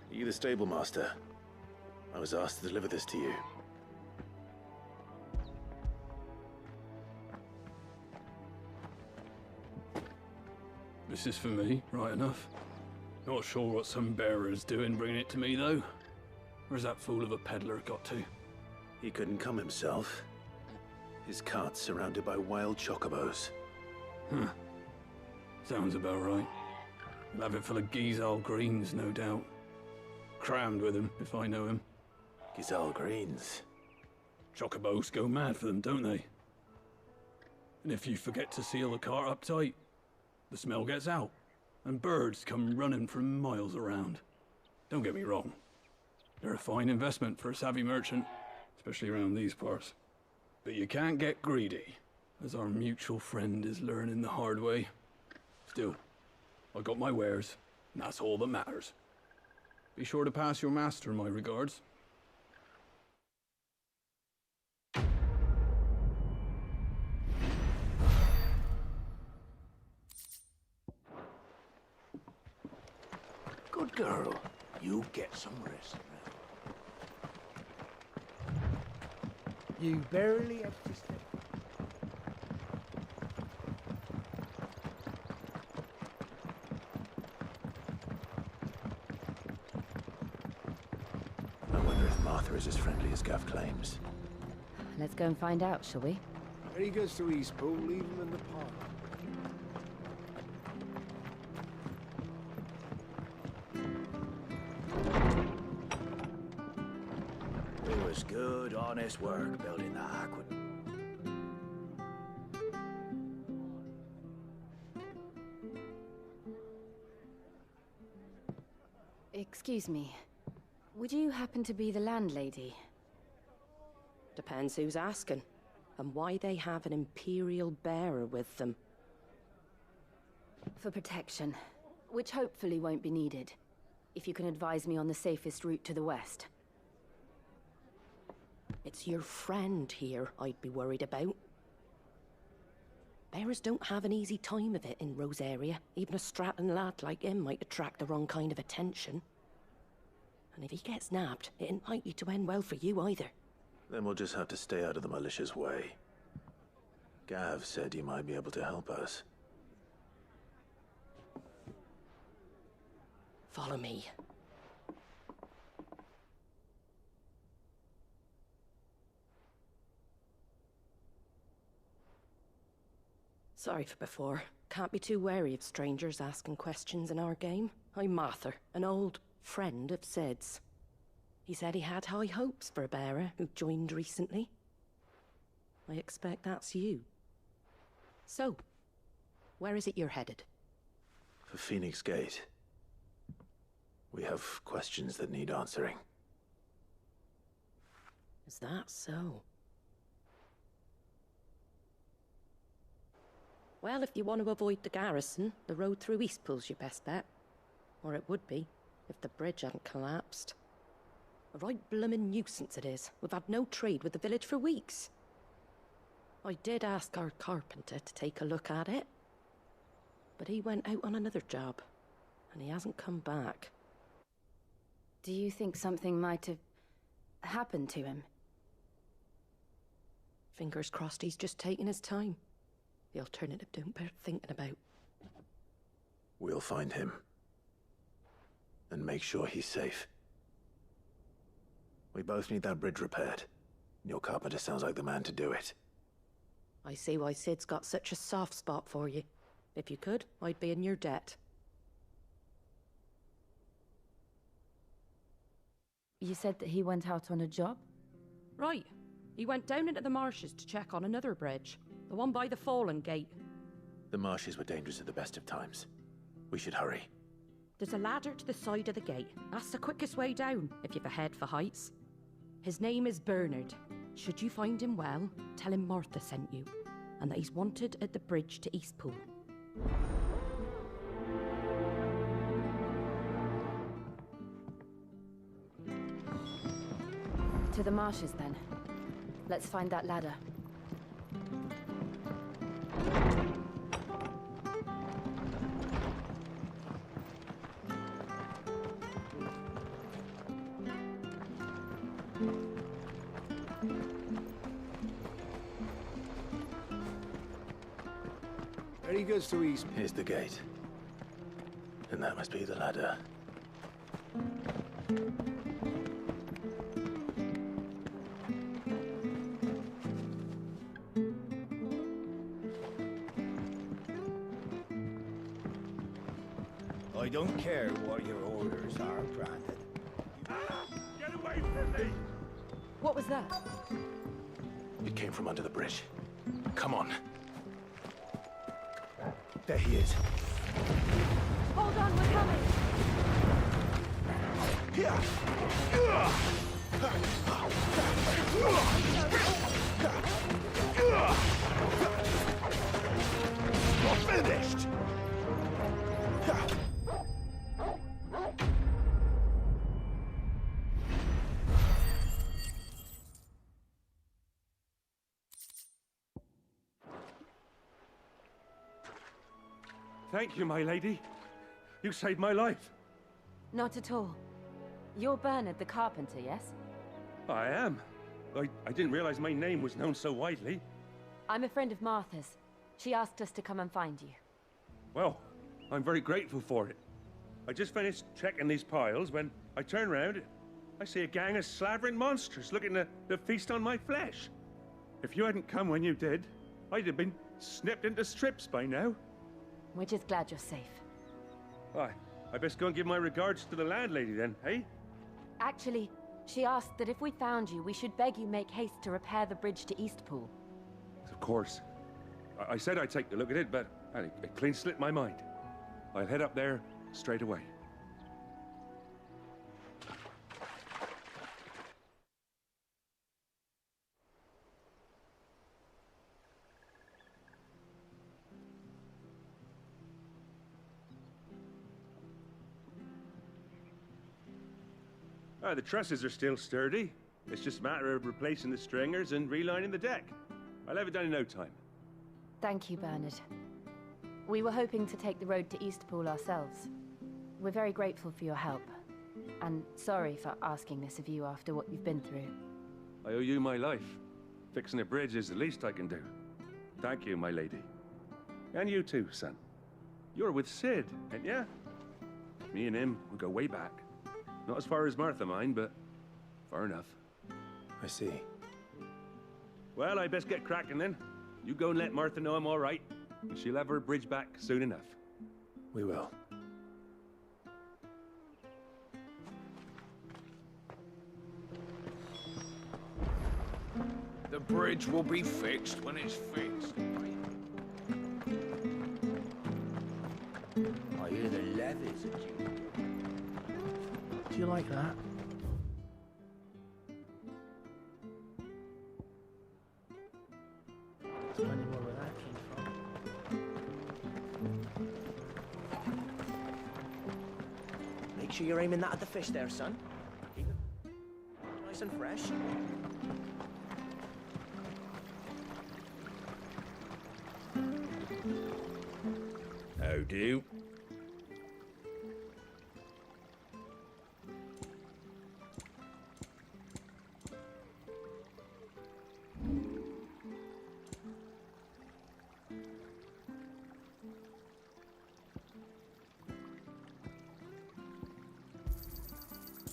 Speaker 6: Are you the stable master? I was asked to deliver this to you.
Speaker 20: This is for me, right enough. Not sure what some bearer's doing bringing it to me, though. Where's that fool of a peddler got to?
Speaker 6: He couldn't come himself. His cart's surrounded by wild chocobos.
Speaker 20: Huh. Sounds about right. He'll have it full of Gizal greens, no doubt. Crammed with him, if I know him.
Speaker 6: Gizal greens?
Speaker 20: Chocobos go mad for them, don't they? And if you forget to seal the cart up tight, the smell gets out, and birds come running from miles around. Don't get me wrong. They're a fine investment for a savvy merchant, especially around these parts. But you can't get greedy, as our mutual friend is learning the hard way. Still, I got my wares, and that's all that matters. Be sure to pass your master my regards.
Speaker 12: Good girl. You get some rest now.
Speaker 19: You barely have to step.
Speaker 6: I wonder if Martha is as friendly as Gav claims.
Speaker 11: Let's go and find out, shall we?
Speaker 18: When he goes to Eastpool, leave him in the park.
Speaker 12: It was good, honest work building that aqueduct.
Speaker 11: Excuse me. Would you happen to be the landlady?
Speaker 21: Depends who's asking, and why they have an Imperial bearer with them.
Speaker 11: For protection, which hopefully won't be needed. If you can advise me on the safest route to the west.
Speaker 21: It's your friend here I'd be worried about. Bearers don't have an easy time of it in Rosaria. Even a Stratton lad like him might attract the wrong kind of attention. And if he gets nabbed, it ain't likely to end well for you either.
Speaker 6: Then we'll just have to stay out of the malicious way. Gav said you might be able to help us.
Speaker 21: Follow me. Sorry for before. Can't be too wary of strangers asking questions in our game. I'm Martha, an old friend of Sid's. He said he had high hopes for a bearer who joined recently. I expect that's you. So, where is it you're headed?
Speaker 6: For Phoenix Gate. We have questions that need answering.
Speaker 21: Is that so? Well, if you want to avoid the garrison, the road through Eastpool's your best bet. Or it would be, if the bridge hadn't collapsed. A right bloomin' nuisance it is. We've had no trade with the village for weeks. I did ask our carpenter to take a look at it, but he went out on another job, and he hasn't come back.
Speaker 11: Do you think something might have happened to him?
Speaker 21: Fingers crossed he's just taking his time. The alternative don't bear thinking about.
Speaker 6: We'll find him. And make sure he's safe. We both need that bridge repaired. Your carpenter sounds like the man to do it.
Speaker 21: I see why Sid's got such a soft spot for you. If you could, I'd be in your debt.
Speaker 11: You said that he went out on a job?
Speaker 21: Right. He went down into the marshes to check on another bridge. The one by the Fallen Gate.
Speaker 6: The marshes were dangerous at the best of times. We should hurry.
Speaker 21: There's a ladder to the side of the gate. That's the quickest way down, if you've a head for heights. His name is Bernard. Should you find him well, tell him Martha sent you, and that he's wanted at the bridge to Eastpool.
Speaker 11: To the marshes, then. Let's find that ladder.
Speaker 18: Very good, to East.
Speaker 6: Here's the gate. And that must be the ladder.
Speaker 18: I don't care what your orders are, Brandon.
Speaker 20: Get away from me!
Speaker 11: What was that?
Speaker 6: It came from under the bridge. Come on. There he is.
Speaker 11: Hold on, we're coming!
Speaker 6: You're finished!
Speaker 20: Thank you, my lady. You saved my life.
Speaker 11: Not at all. You're Bernard the carpenter, yes?
Speaker 20: I am. I didn't realize my name was known so widely.
Speaker 11: I'm a friend of Martha's. She asked us to come and find you.
Speaker 20: Well, I'm very grateful for it. I just finished checking these piles when I turn around. I see a gang of slavering monsters looking to feast on my flesh. If you hadn't come when you did, I'd have been snipped into strips by now.
Speaker 11: We're just glad you're safe.
Speaker 20: I best go and give my regards to the landlady then, hey?
Speaker 11: Actually, she asked that if we found you, we should beg you make haste to repair the bridge to Eastpool.
Speaker 20: Of course. I said I'd take a look at it, but it clean slipped my mind. I'll head up there straight away. The trusses are still sturdy. It's just a matter of replacing the stringers and relining the deck. I'll have it done in no time.
Speaker 11: Thank you, Bernard. We were hoping to take the road to Eastpool ourselves. We're very grateful for your help. And sorry for asking this of you after what you've been through.
Speaker 20: I owe you my life. Fixing a bridge is the least I can do. Thank you, my lady. And you too, son. You're with Sid, ain't ya? Me and him, we go way back. Not as far as Martha, mind, but far enough.
Speaker 6: I see.
Speaker 20: Well, I best get cracking then. You go and let Martha know I'm all right, and she'll have her bridge back soon enough.
Speaker 6: We will.
Speaker 5: The bridge will be fixed when it's fixed.
Speaker 12: I hear the levies at you.
Speaker 14: Do you like that? It's funny where that came from.
Speaker 7: sure you're aiming that at the fish there, son. Keep it nice and fresh.
Speaker 5: How do?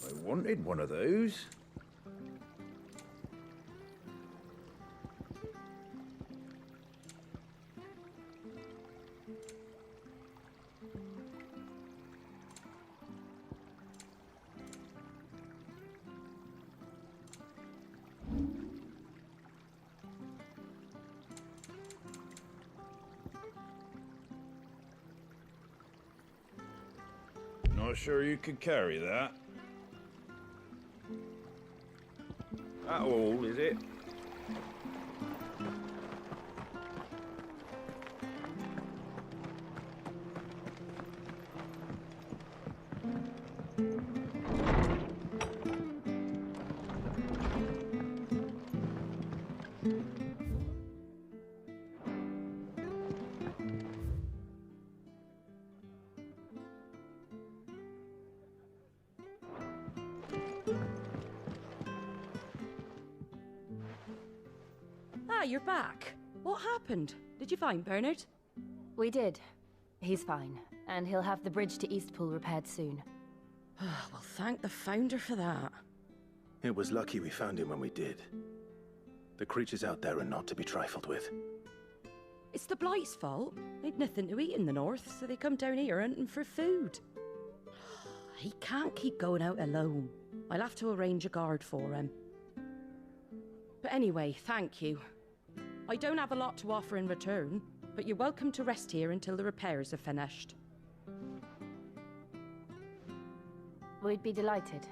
Speaker 5: I wanted one of those. Not sure you could carry that. That all, is it?
Speaker 21: Ah, you're back. What happened? Did you find Bernard?
Speaker 11: We did. He's fine, and he'll have the bridge to Eastpool repaired soon.
Speaker 21: Well, thank the Founder for that.
Speaker 6: It was lucky we found him when we did. The creatures out there are not to be trifled with.
Speaker 21: It's the Blight's fault. They'd nothing to eat in the north, so they come down here hunting for food. He can't keep going out alone. I'll have to arrange a guard for him. But anyway, thank you. I don't have a lot to offer in return, but you're welcome to rest here until the repairs are finished.
Speaker 11: We'd be delighted.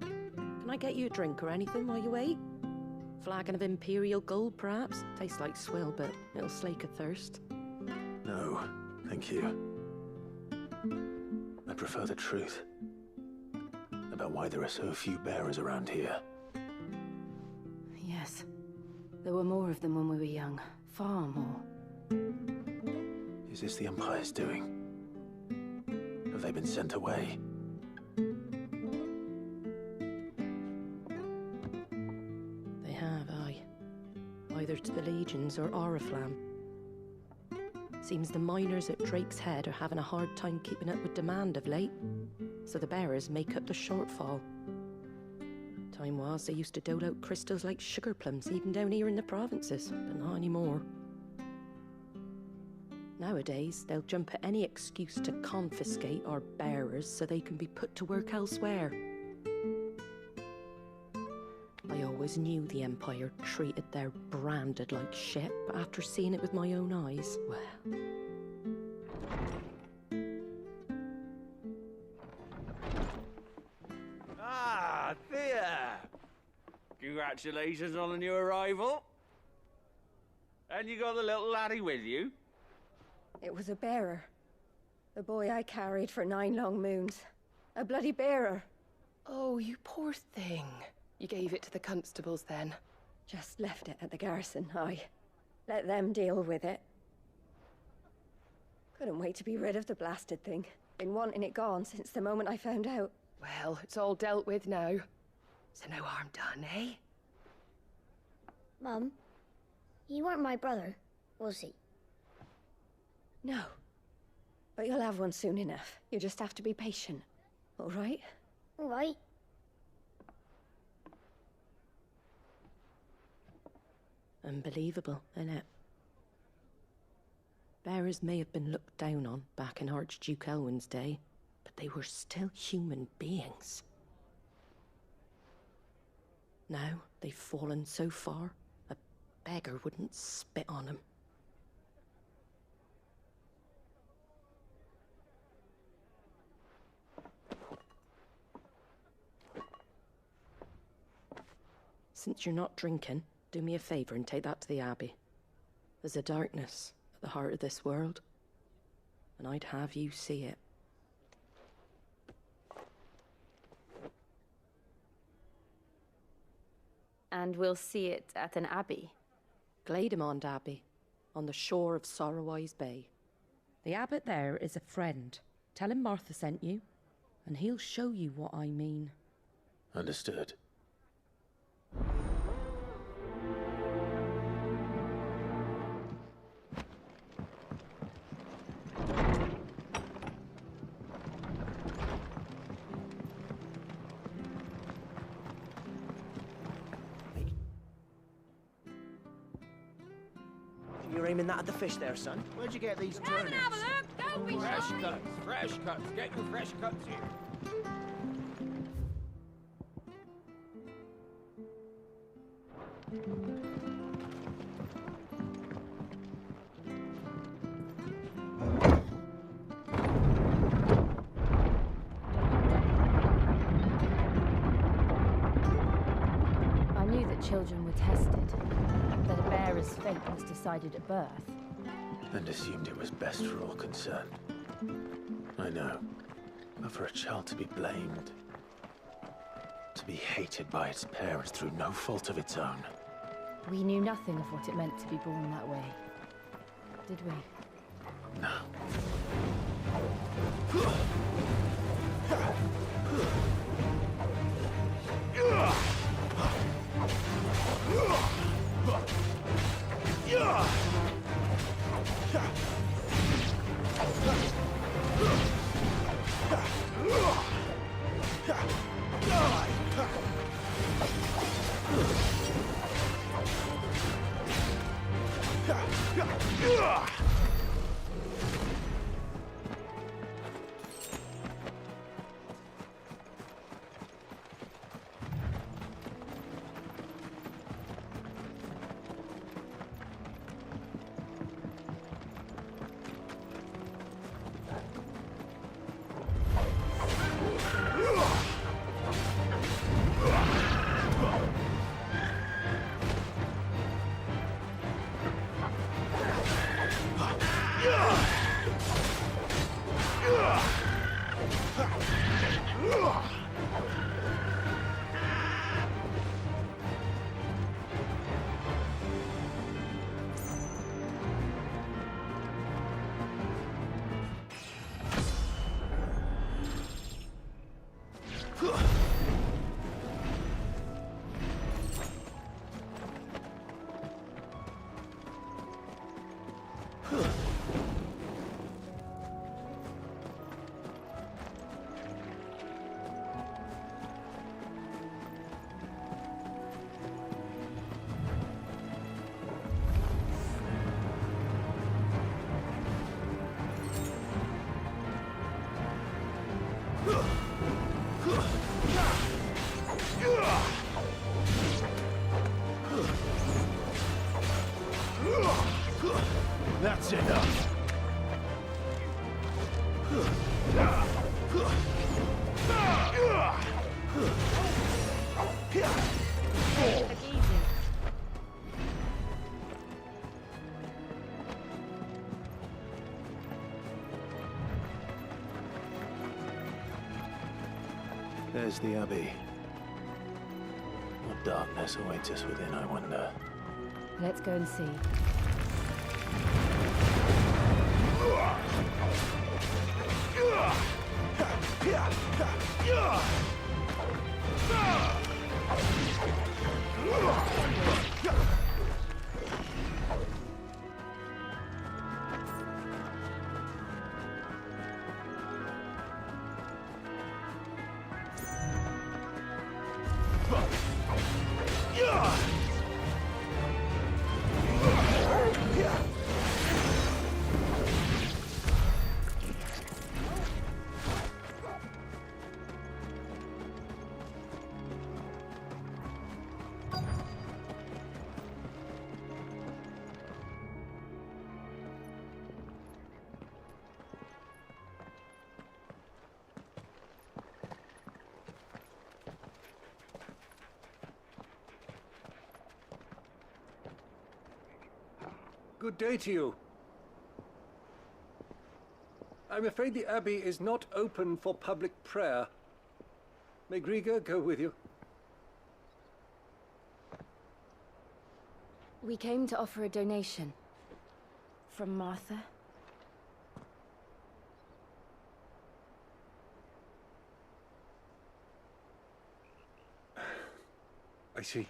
Speaker 21: Can I get you a drink or anything while you wait? Flagon of Imperial Gold, perhaps? Tastes like swill, but it'll slake a thirst.
Speaker 6: No, thank you. I prefer the truth. About why there are so few bearers around here.
Speaker 11: Yes. There were more of them when we were young. Far more.
Speaker 6: Is this the Empire's doing? Have they been sent away?
Speaker 21: They have, aye. Either to the Legions or Oriflamme. Seems the miners at Drake's Head are having a hard time keeping up with demand of late, so the bearers make up the shortfall. Time was, they used to dole out crystals like sugar plums even down here in the provinces, but not anymore. Nowadays, they'll jump at any excuse to confiscate our bearers so they can be put to work elsewhere. I always knew the Empire treated their branded like shit, but after seeing it with my own eyes, well...
Speaker 22: Ah, Thea! Congratulations on the new arrival. And you got the little laddie with you?
Speaker 23: It was a bearer. The boy I carried for 9 long moons. A bloody bearer.
Speaker 9: Oh, you poor thing. You gave it to the constables then?
Speaker 23: Just left it at the garrison, aye. Let them deal with it. Couldn't wait to be rid of the blasted thing. Been wanting it gone since the moment I found out.
Speaker 9: Well, it's all dealt with now. So no harm done, eh?
Speaker 24: Mum, you weren't my brother, was he?
Speaker 23: No. But you'll have one soon enough. You just have to be patient. All right?
Speaker 24: All right.
Speaker 21: Unbelievable, innit? Bearers may have been looked down on back in Archduke Elwin's day, but they were still human beings. Now they've fallen so far, a beggar wouldn't spit on them. since you're not drinking, do me a favor and take that to the Abbey. There's a darkness at the heart of this world, and I'd have you see it.
Speaker 11: And we'll see it at an abbey?
Speaker 21: Glademond Abbey, on the shore of Sorrowwise Bay. The abbot there is a friend. Tell him Martha sent you, and he'll show you what I mean.
Speaker 6: Understood.
Speaker 7: You're aiming that at the fish there, son. Where'd you get these turnips?
Speaker 4: Have a look, don't be
Speaker 16: Fresh
Speaker 4: shy.
Speaker 16: cuts, fresh cuts. Get your fresh cuts here.
Speaker 11: I knew that children were tested, that a bearer's fate was decided at birth.
Speaker 6: And assumed it was best for all concerned. I know. But for a child to be blamed, to be hated by its parents through no fault of its own.
Speaker 11: We knew nothing of what it meant to be born that way, did we?
Speaker 6: No.
Speaker 1: That's enough.
Speaker 6: There's the Abbey. What darkness awaits us within, I wonder.
Speaker 11: Let's go and see.
Speaker 2: Good day to you. I'm afraid the Abbey is not open for public prayer. May Griga go with you?
Speaker 11: We came to offer a donation. From Martha.
Speaker 2: I see.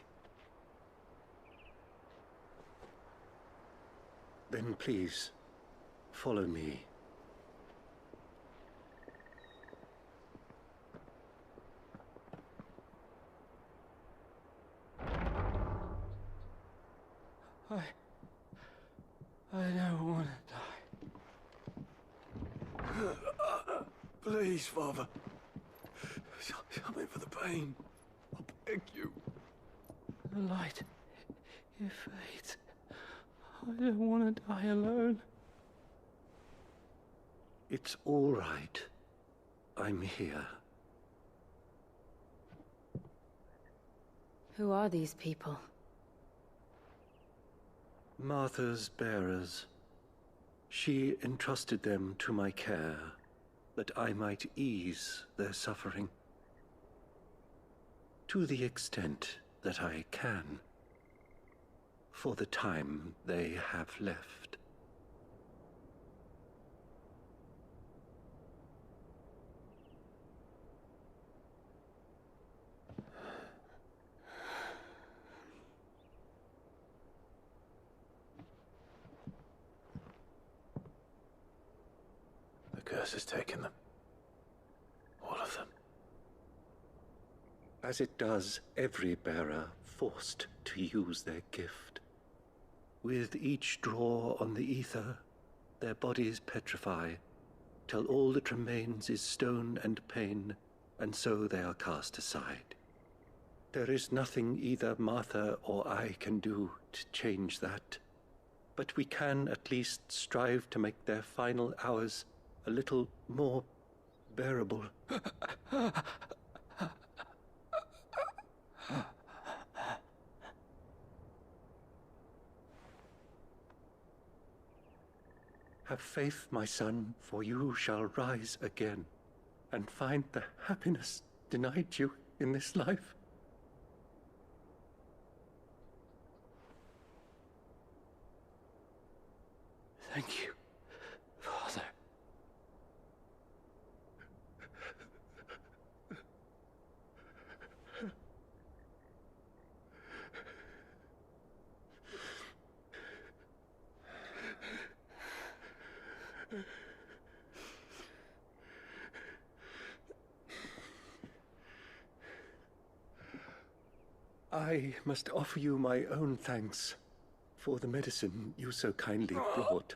Speaker 2: Then please, follow me.
Speaker 14: I don't want to die. Please, Father. Something for the pain. I beg you. The light, it fades. I don't want to die alone.
Speaker 2: It's all right. I'm here.
Speaker 11: Who are these people?
Speaker 2: Martha's bearers. She entrusted them to my care, that I might ease their suffering. To the extent that I can, for the time they have left.
Speaker 6: The curse has taken them. All of them.
Speaker 2: As it does every bearer forced to use their gift. With each draw on the ether, their bodies petrify, till all that remains is stone and pain, and so they are cast aside. There is nothing either Martha or I can do to change that, but we can at least strive to make their final hours a little more bearable. Have faith, my son, for you shall rise again, and find the happiness denied you in this life.
Speaker 14: Thank you, Father.
Speaker 2: I must offer you my own thanks for the medicine you so kindly brought.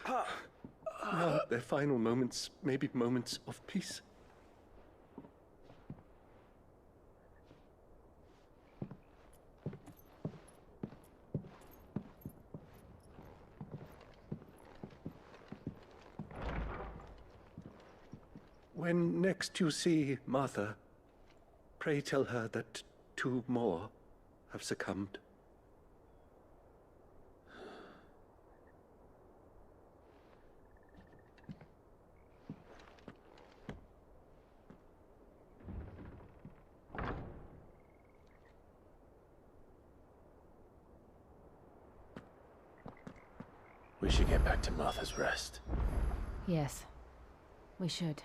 Speaker 2: Now their final moments may be moments of peace. When next you see Martha, pray tell her that 2 more have succumbed.
Speaker 6: We should get back to Martha's Rest.
Speaker 11: Yes, we should.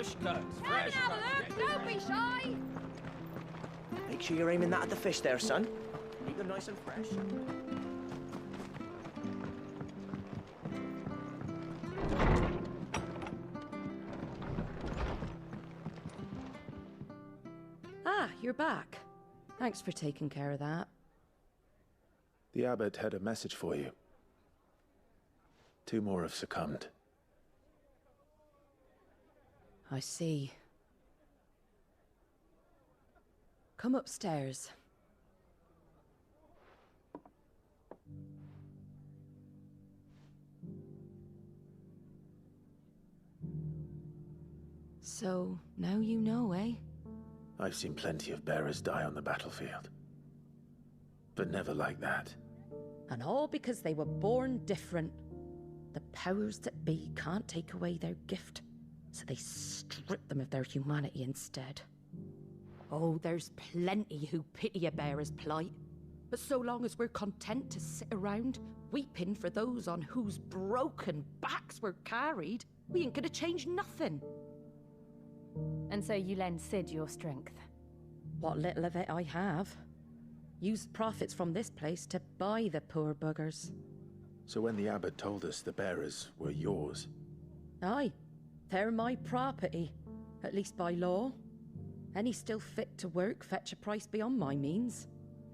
Speaker 22: Fresh cuts, fresh
Speaker 4: Have
Speaker 22: cuts.
Speaker 4: a look, don't be shy.
Speaker 7: Make sure you're aiming that at the fish there, son. Keep them nice and fresh.
Speaker 21: Ah, you're back. Thanks for taking care of that.
Speaker 6: The abbot had a message for you. 2 more have succumbed.
Speaker 21: I see. Come upstairs. So, now you know, eh?
Speaker 6: I've seen plenty of bearers die on the battlefield. But never like that.
Speaker 21: And all because they were born different. The powers that be can't take away their gift, so they strip them of their humanity instead. Oh, there's plenty who pity a bearer's plight. But so long as we're content to sit around, weeping for those on whose broken backs we're carried, we ain't gonna change nothing.
Speaker 11: And so you lend Sid your strength?
Speaker 21: What little of it I have. Used profits from this place to buy the poor buggers.
Speaker 6: So when the abbot told us the bearers were yours...
Speaker 21: Aye, they're my property, at least by law. Any still fit to work fetch a price beyond my means.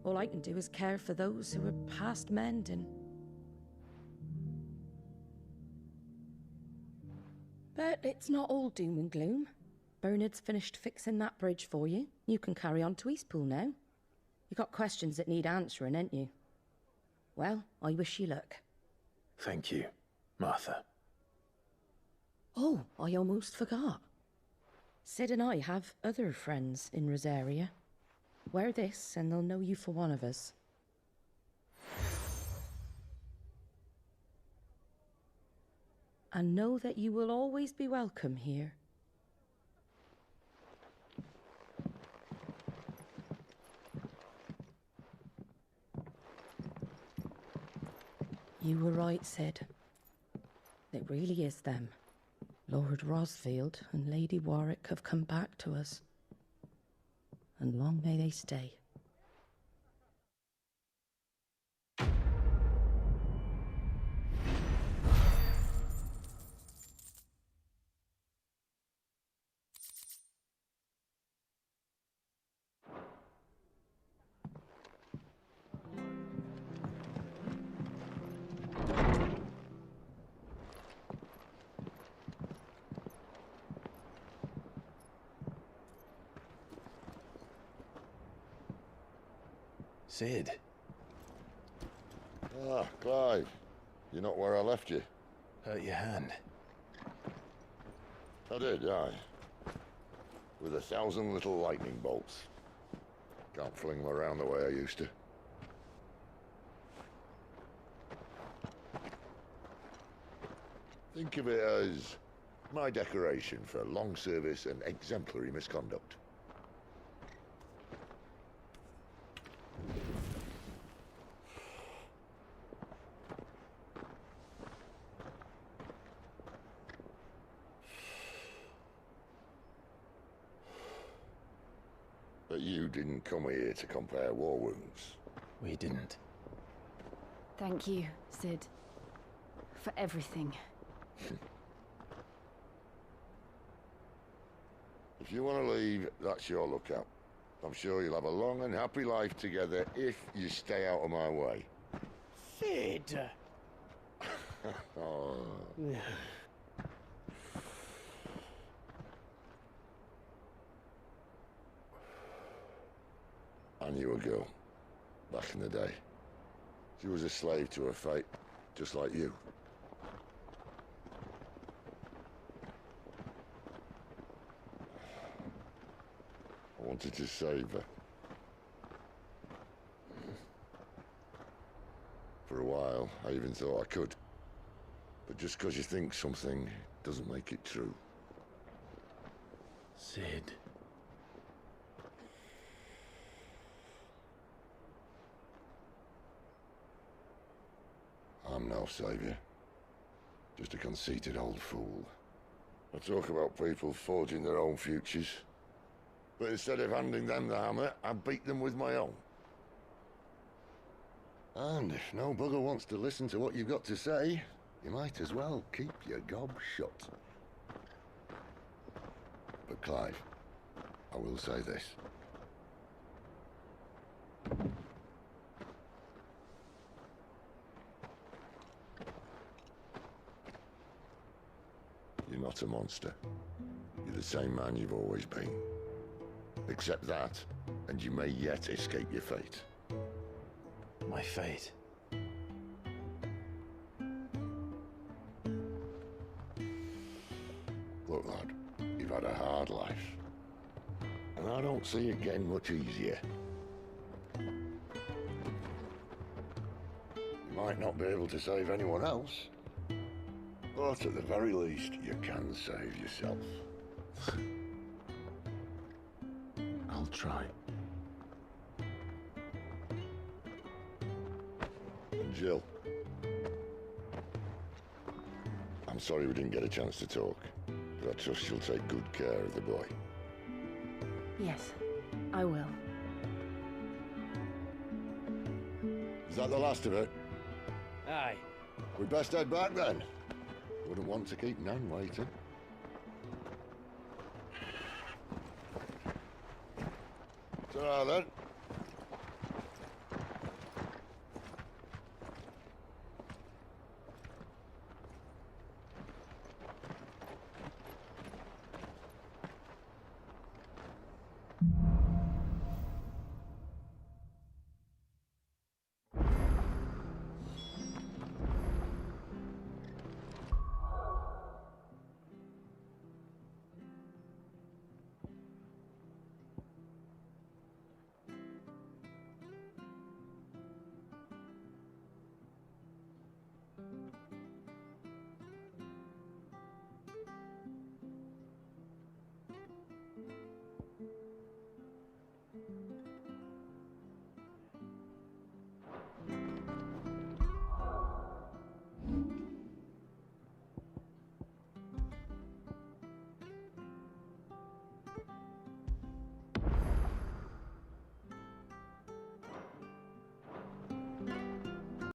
Speaker 21: All I can do is care for those who are past mending. But it's not all doom and gloom. Bernard's finished fixing that bridge for you. You can carry on to Eastpool now. You got questions that need answering, ain't you? Well, I wish you luck.
Speaker 6: Thank you, Martha.
Speaker 21: Oh, I almost forgot. Sid and I have other friends in Rosaria. Wear this and they'll know you for one of us. And know that you will always be welcome here. You were right, Sid. It really is them. Lord Rosfield and Lady Warwick have come back to us. And long may they stay.
Speaker 6: Sid.
Speaker 3: Ah, Clive. You're not where I left you.
Speaker 6: Hurt your hand.
Speaker 3: I did, aye. With 1,000 little lightning bolts. Can't fling them around the way I used to. Think of it as my decoration for long service and exemplary misconduct. But you didn't come here to compare war wounds.
Speaker 6: We didn't.
Speaker 11: Thank you, Sid. For everything.
Speaker 3: If you want to leave, that's your lookout. I'm sure you'll have a long and happy life together if you stay out of my way.
Speaker 19: Sid!
Speaker 3: Oh. I knew a girl, back in the day. She was a slave to her fate, just like you. I wanted to save her. For a while, I even thought I could. But just because you think something doesn't make it true.
Speaker 6: Sid.
Speaker 3: I'm no savior. Just a conceited old fool. I talk about people forging their own futures. But instead of handing them the hammer, I beat them with my own. And if no bugger wants to listen to what you've got to say, you might as well keep your gob shut. But Clive, I will say this. You're not a monster. You're the same man you've always been. Accept that, and you may yet escape your fate.
Speaker 6: My fate?
Speaker 3: Look, lad, you've had a hard life. And I don't see it getting much easier. You might not be able to save anyone else, but at the very least, you can save yourself.
Speaker 6: I'll try.
Speaker 3: And Jill, I'm sorry we didn't get a chance to talk, but I trust you'll take good care of the boy.
Speaker 11: Yes, I will.
Speaker 3: Is that the last of it?
Speaker 8: Aye.
Speaker 3: We'd best head back then. Wouldn't want to keep Nan waiting. Ta-ra then.